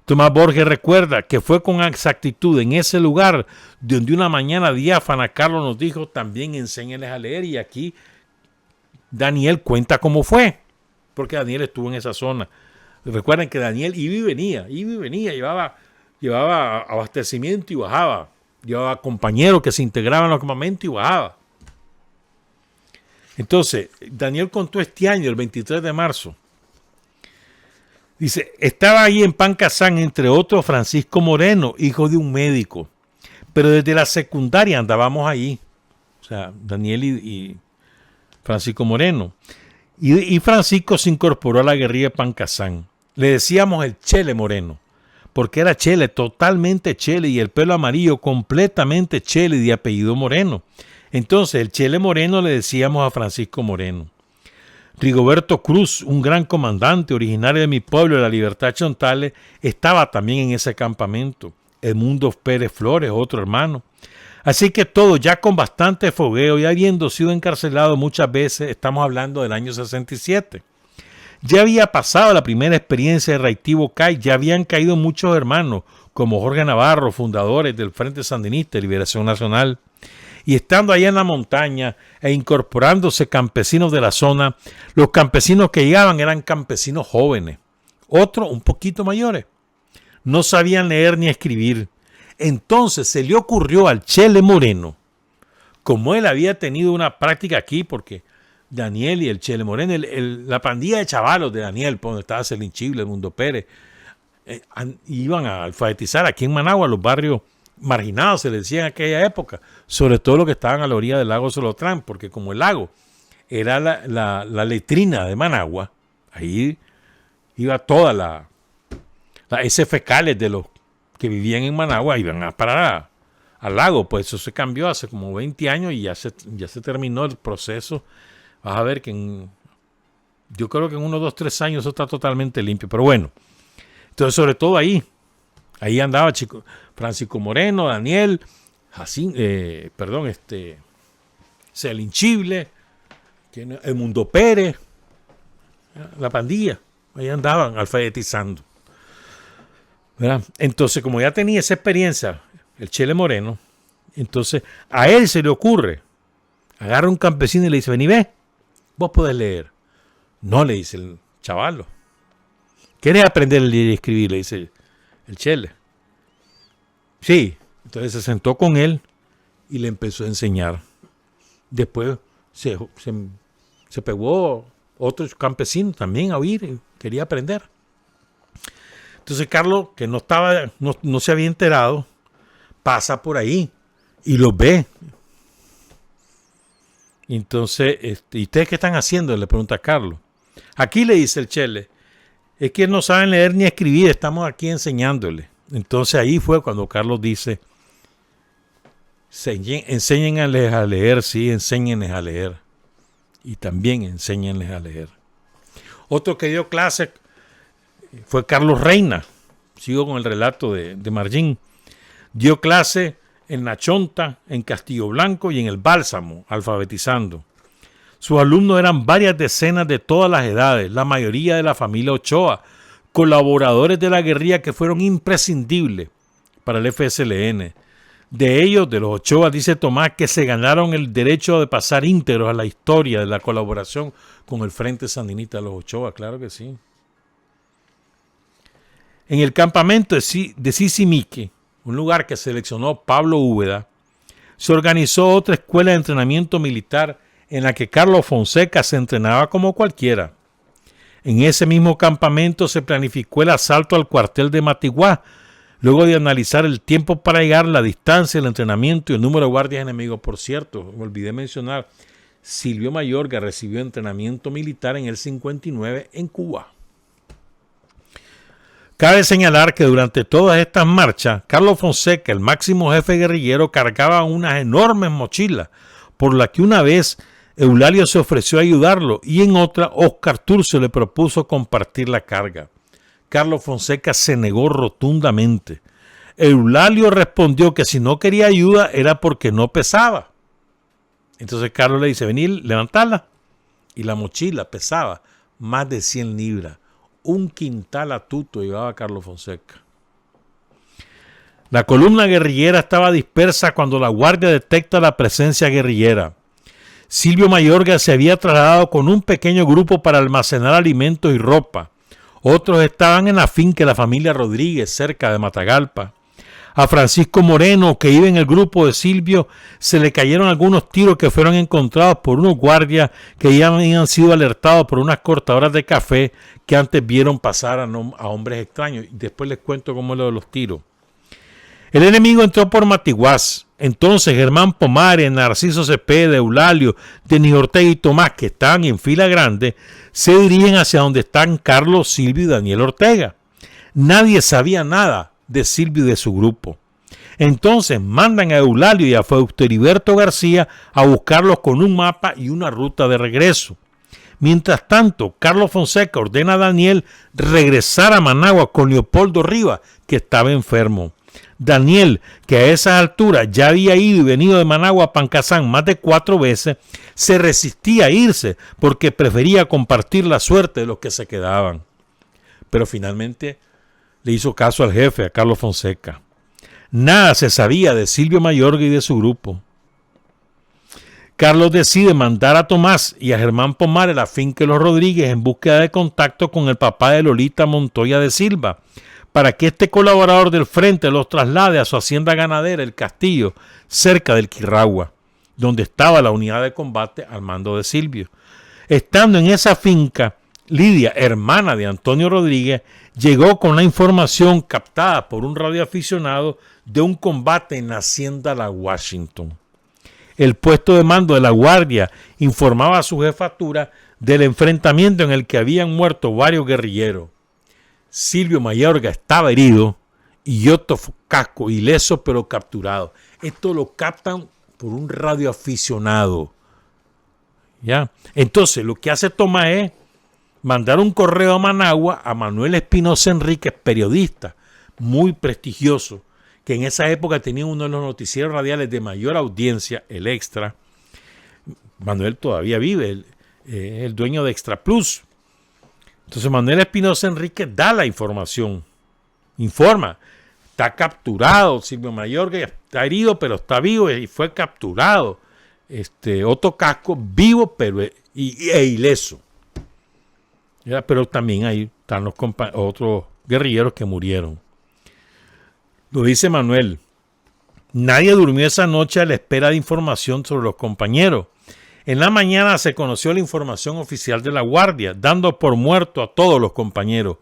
Tomás Borges recuerda que fue con exactitud en ese lugar donde una mañana diáfana Carlos nos dijo: también enséñenles a leer. Y aquí Daniel cuenta cómo fue, porque Daniel estuvo en esa zona. Recuerden que Daniel iba y venía, llevaba abastecimiento y bajaba, llevaba compañeros que se integraban en los campamentos y bajaba. Entonces, Daniel contó este año, el 23 de marzo, dice: estaba ahí en Pancasán, entre otros, Francisco Moreno, hijo de un médico, pero desde la secundaria andábamos ahí, o sea, Daniel y Francisco Moreno. Y Francisco se incorporó a la guerrilla de Pancasán. Le decíamos el Chele Moreno, porque era Chele, totalmente Chele, y el pelo amarillo completamente Chele, de apellido Moreno. Entonces, el Chele Moreno le decíamos a Francisco Moreno. Rigoberto Cruz, un gran comandante originario de mi pueblo, de la Libertad Chontales, estaba también en ese campamento. Edmundo Pérez Flores, otro hermano. Así que todo, ya con bastante fogueo y habiendo sido encarcelado muchas veces, estamos hablando del año 67. Ya había pasado la primera experiencia de reactivo CAI, ya habían caído muchos hermanos, como Jorge Navarro, fundadores del Frente Sandinista de Liberación Nacional. Y estando allá en la montaña e incorporándose campesinos de la zona, los campesinos que llegaban eran campesinos jóvenes, otros un poquito mayores. No sabían leer ni escribir. Entonces se le ocurrió al Chele Moreno, como él había tenido una práctica aquí, porque Daniel y el Chele Moreno, la pandilla de chavalos de Daniel, por donde estaba Celín Chible, Mundo Pérez, iban a alfabetizar aquí en Managua, los barrios marginados, se les decía en aquella época, sobre todo los que estaban a la orilla del lago Solotlán, porque como el lago era la letrina de Managua, ahí iba toda las heces fecales de los que vivían en Managua, iban a parar al lago. Pues eso se cambió hace como 20 años y ya se terminó el proceso. Vas a ver que yo creo que en 1, 2, 3 años eso está totalmente limpio, pero bueno. Entonces, sobre todo ahí andaba Francisco Moreno, Daniel, Celín Chible, Edmundo Pérez, la pandilla, ahí andaban alfabetizando, ¿verdad? Entonces, como ya tenía esa experiencia, el Chele Moreno, entonces a él se le ocurre, agarra un campesino y le dice: vení, ve, vos podés leer. No, le dice el chavalo. ¿Querés aprender a leer y escribir? Le dice el Chele. Sí. Entonces se sentó con él y le empezó a enseñar. Después se pegó otro campesino también a oír, quería aprender. Entonces Carlos, que no se había enterado, pasa por ahí y los ve. Entonces, ¿y ustedes qué están haciendo?, le pregunta a Carlos. Aquí, le dice el Chele, es que no saben leer ni escribir, estamos aquí enseñándole. Entonces ahí fue cuando Carlos dice: enséñenles a leer, sí, enséñenles a leer. Y también enséñenles a leer. Otro que dio clase fue Carlos Reina. Sigo con el relato de Margín. Dio clase en La Chonta, en Castillo Blanco y en El Bálsamo, alfabetizando. Sus alumnos eran varias decenas de todas las edades, la mayoría de la familia Ochoa, colaboradores de la guerrilla que fueron imprescindibles para el FSLN. De ellos, de los Ochoa, dice Tomás, que se ganaron el derecho de pasar íntegros a la historia de la colaboración con el Frente Sandinista de los Ochoa, claro que sí. En el campamento de Sisimique, un lugar que seleccionó Pablo Úbeda, se organizó otra escuela de entrenamiento militar en la que Carlos Fonseca se entrenaba como cualquiera. En ese mismo campamento se planificó el asalto al cuartel de Matiguá, luego de analizar el tiempo para llegar, la distancia, el entrenamiento y el número de guardias enemigos. Por cierto, me olvidé mencionar, Silvio Mayorga recibió entrenamiento militar en el 59 en Cuba. Cabe señalar que durante todas estas marchas, Carlos Fonseca, el máximo jefe guerrillero, cargaba unas enormes mochilas, por la que una vez Eulalio se ofreció a ayudarlo y en otra Óscar Turcio le propuso compartir la carga. Carlos Fonseca se negó rotundamente. Eulalio respondió que si no quería ayuda era porque no pesaba. Entonces Carlos le dice, vení, levantarla. Y la mochila pesaba más de 100 libras. Un quintal a tuto llevaba Carlos Fonseca. La columna guerrillera estaba dispersa cuando la guardia detecta la presencia guerrillera. Silvio Mayorga se había trasladado con un pequeño grupo para almacenar alimentos y ropa. Otros estaban en la finca de la familia Rodríguez, cerca de Matagalpa. A Francisco Moreno, que iba en el grupo de Silvio, se le cayeron algunos tiros que fueron encontrados por unos guardias que ya habían sido alertados por unas cortadoras de café que antes vieron pasar a hombres extraños. Y después les cuento cómo es lo de los tiros. El enemigo entró por Matiguás. Entonces Germán Pomares, Narciso Cepeda, Eulalio, Denis Ortega y Tomás, que estaban en fila grande, se dirigen hacia donde están Carlos, Silvio y Daniel Ortega. Nadie sabía nada de Silvio y de su grupo. Entonces mandan a Eulalio y a Fausto Heriberto García a buscarlos con un mapa y una ruta de regreso. Mientras tanto, Carlos Fonseca ordena a Daniel regresar a Managua con Leopoldo Rivas, que estaba enfermo. Daniel, que a esas alturas ya había ido y venido de Managua a Pancasán más de 4 veces, se resistía a irse porque prefería compartir la suerte de los que se quedaban. Pero finalmente le hizo caso al jefe, a Carlos Fonseca. Nada se sabía de Silvio Mayorga y de su grupo. Carlos decide mandar a Tomás y a Germán Pomares a la finca de los Rodríguez en búsqueda de contacto con el papá de Lolita Montoya de Silva, para que este colaborador del frente los traslade a su hacienda ganadera, El Castillo, cerca del Quirragua, donde estaba la unidad de combate al mando de Silvio. Estando en esa finca, Lidia, hermana de Antonio Rodríguez, llegó con la información captada por un radioaficionado de un combate en la hacienda La Washington. El puesto de mando de la guardia informaba a su jefatura del enfrentamiento en el que habían muerto varios guerrilleros. Silvio Mayorga estaba herido y Otto Casco ileso pero capturado. Esto lo captan por un radioaficionado. ¿Ya? Entonces lo que hace Tomás es mandar un correo a Managua a Manuel Espinosa Enríquez, periodista muy prestigioso, que en esa época tenía uno de los noticieros radiales de mayor audiencia, el Extra. Manuel todavía vive, el dueño de Extra Plus. Entonces Manuel Espinosa Enríquez da la información, informa, está capturado Silvio Mayorga, está herido pero está vivo y fue capturado. Otto Casco vivo pero e ileso. ¿Ya? Pero también ahí están los otros guerrilleros que murieron. Lo dice Manuel, nadie durmió esa noche a la espera de información sobre los compañeros. En la mañana se conoció la información oficial de la guardia, dando por muerto a todos los compañeros.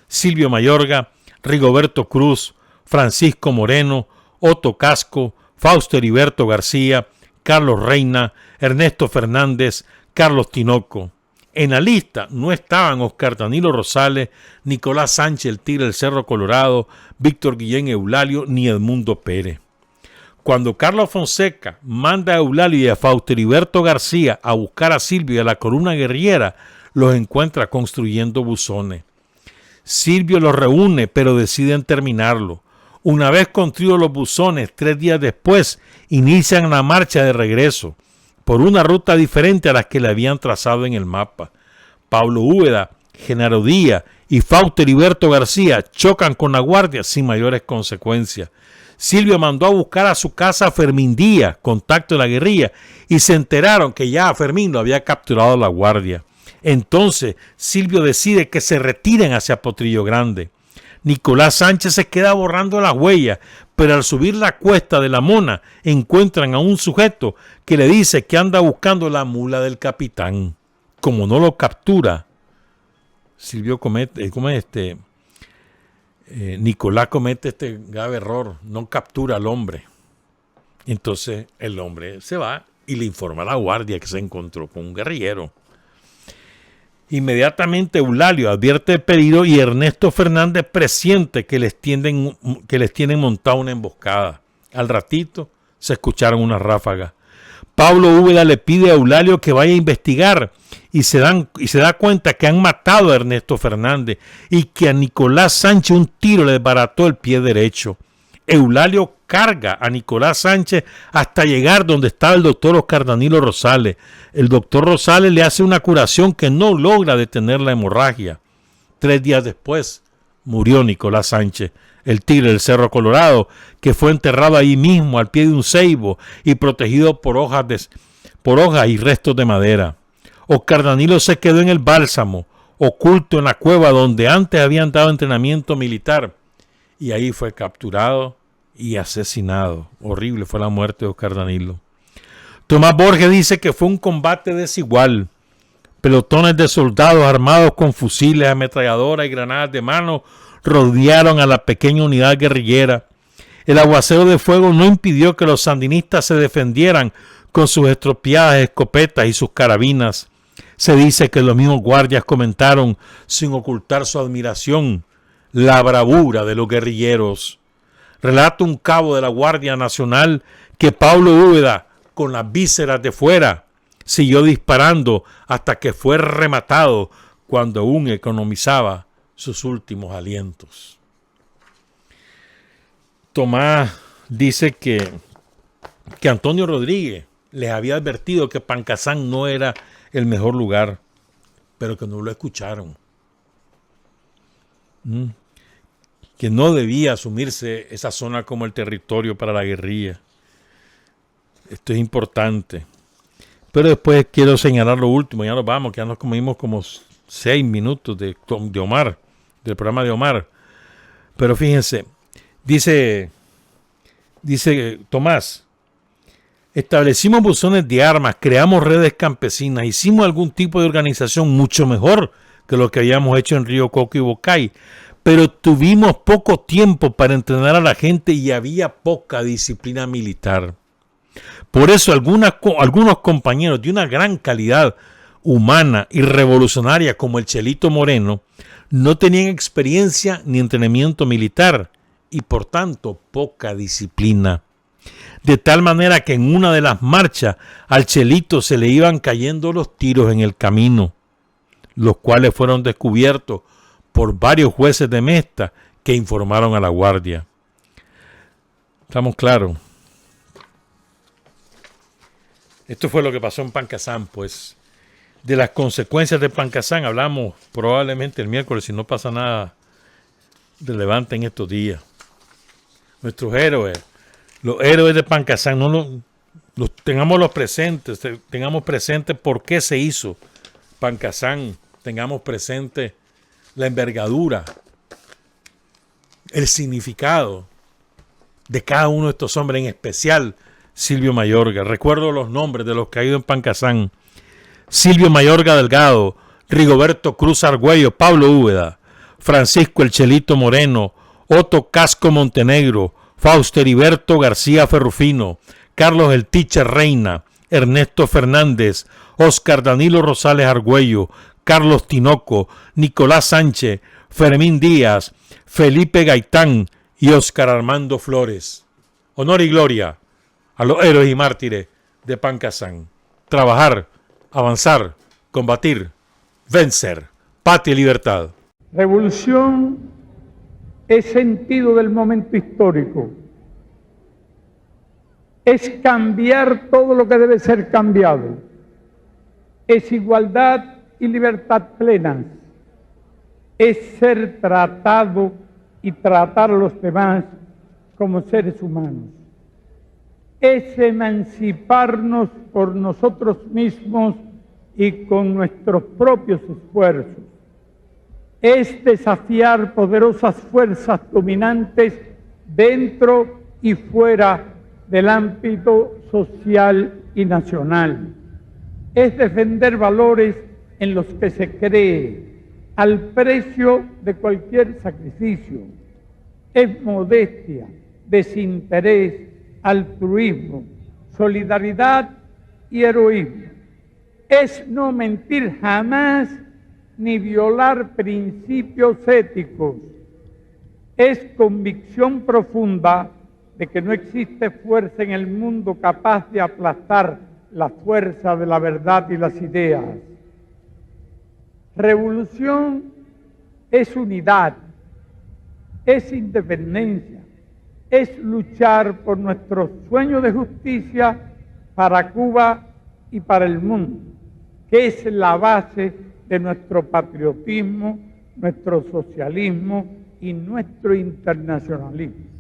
Silvio Mayorga, Rigoberto Cruz, Francisco Moreno, Otto Casco, Fausto Heriberto García, Carlos Reina, Ernesto Fernández, Carlos Tinoco. En la lista no estaban Oscar Danilo Rosales, Nicolás Sánchez, el Tigre del Cerro Colorado, Víctor Guillén Eulalio, ni Edmundo Pérez. Cuando Carlos Fonseca manda a Eulalio y a Fausto Heriberto García a buscar a Silvio y a la columna guerrillera, los encuentra construyendo buzones. Silvio los reúne, pero deciden terminarlo. Una vez construidos los buzones, 3 días después, inician la marcha de regreso, por una ruta diferente a las que le habían trazado en el mapa. Pablo Úbeda, Genaro Díaz y Fausto Heriberto García chocan con la guardia sin mayores consecuencias. Silvio mandó a buscar a su casa a Fermín Díaz, contacto de la guerrilla, y se enteraron que ya a Fermín lo había capturado la guardia. Entonces Silvio decide que se retiren hacia Potrillo Grande. Nicolás Sánchez se queda borrando las huellas, pero al subir la cuesta de la Mona encuentran a un sujeto que le dice que anda buscando la mula del capitán. Como no lo captura, Silvio Nicolás comete este grave error, no captura al hombre. Entonces el hombre se va y le informa a la guardia que se encontró con un guerrillero. Inmediatamente Eulalio advierte el peligro y Ernesto Fernández presiente que les tienen montada una emboscada. Al ratito se escucharon unas ráfagas. Pablo Úbeda le pide a Eulalio que vaya a investigar y se da cuenta que han matado a Ernesto Fernández y que a Nicolás Sánchez un tiro le desbarató el pie derecho. Eulalio carga a Nicolás Sánchez hasta llegar donde estaba el doctor Oscar Danilo Rosales. El doctor Rosales le hace una curación que no logra detener la hemorragia. 3 días después murió Nicolás Sánchez, el tigre del Cerro Colorado, que fue enterrado ahí mismo al pie de un ceibo y protegido por hojas y restos de madera. Oscar Danilo se quedó en el Bálsamo, oculto en la cueva donde antes habían dado entrenamiento militar, y ahí fue capturado y asesinado. Horrible fue la muerte de Oscar Danilo. Tomás Borges dice que fue un combate desigual. Pelotones de soldados armados con fusiles, ametralladoras y granadas de mano rodearon a la pequeña unidad guerrillera. El aguacero de fuego no impidió que los sandinistas se defendieran con sus estropeadas escopetas y sus carabinas. Se dice que los mismos guardias comentaron, sin ocultar su admiración, la bravura de los guerrilleros. Relata un cabo de la Guardia Nacional que Pablo Úbeda, con las vísceras de fuera, siguió disparando hasta que fue rematado cuando aún economizaba sus últimos alientos. Tomás dice que Antonio Rodríguez les había advertido que Pancasán no era el mejor lugar, pero que no lo escucharon. Que no debía asumirse esa zona como el territorio para la guerrilla. Esto es importante. Pero después quiero señalar lo último, ya nos vamos, que ya nos comimos como 6 minutos de Omar, del programa de Omar. Pero fíjense, dice Tomás, establecimos buzones de armas, creamos redes campesinas, hicimos algún tipo de organización mucho mejor que lo que habíamos hecho en Río Coco y Bocay, pero tuvimos poco tiempo para entrenar a la gente y había poca disciplina militar. Por eso algunos compañeros de una gran calidad humana y revolucionaria como el Chelito Moreno no tenían experiencia ni entrenamiento militar y por tanto poca disciplina. De tal manera que en una de las marchas al Chelito se le iban cayendo los tiros en el camino, los cuales fueron descubiertos por varios jueces de Mesta que informaron a la guardia. ¿Estamos claros? Esto fue lo que pasó en Pancasán, pues. De las consecuencias de Pancasán hablamos probablemente el miércoles, si no pasa nada relevante en estos días. Nuestros héroes, los héroes de Pancasán, tengámoslos presentes, tengamos presente por qué se hizo Pancasán, tengamos presente la envergadura, el significado de cada uno de estos hombres, en especial Silvio Mayorga. Recuerdo los nombres de los caídos en Pancasán: Silvio Mayorga Delgado, Rigoberto Cruz Argüello, Pablo Úbeda, Francisco el Chelito Moreno, Otto Casco Montenegro, Fausto Heriberto García Ferrufino, Carlos el Teacher Reina, Ernesto Fernández, Oscar Danilo Rosales Argüello, Carlos Tinoco, Nicolás Sánchez, Fermín Díaz, Felipe Gaitán y Oscar Armando Flores. Honor y gloria a los héroes y mártires de Pancasán. Trabajar, avanzar, combatir, vencer. Patria y libertad. Revolución es sentido del momento histórico. Es cambiar todo lo que debe ser cambiado. Es igualdad y libertad plenas. Es ser tratado y tratar a los demás como seres humanos. Es emanciparnos por nosotros mismos y con nuestros propios esfuerzos. Es desafiar poderosas fuerzas dominantes dentro y fuera del ámbito social y nacional. Es defender valores en los que se cree al precio de cualquier sacrificio. Es modestia, desinterés, altruismo, solidaridad y heroísmo. Es no mentir jamás ni violar principios éticos. Es convicción profunda de que no existe fuerza en el mundo capaz de aplastar la fuerza de la verdad y las ideas. Revolución es unidad, es independencia, es luchar por nuestro sueño de justicia para Cuba y para el mundo, que es la base de nuestro patriotismo, nuestro socialismo y nuestro internacionalismo.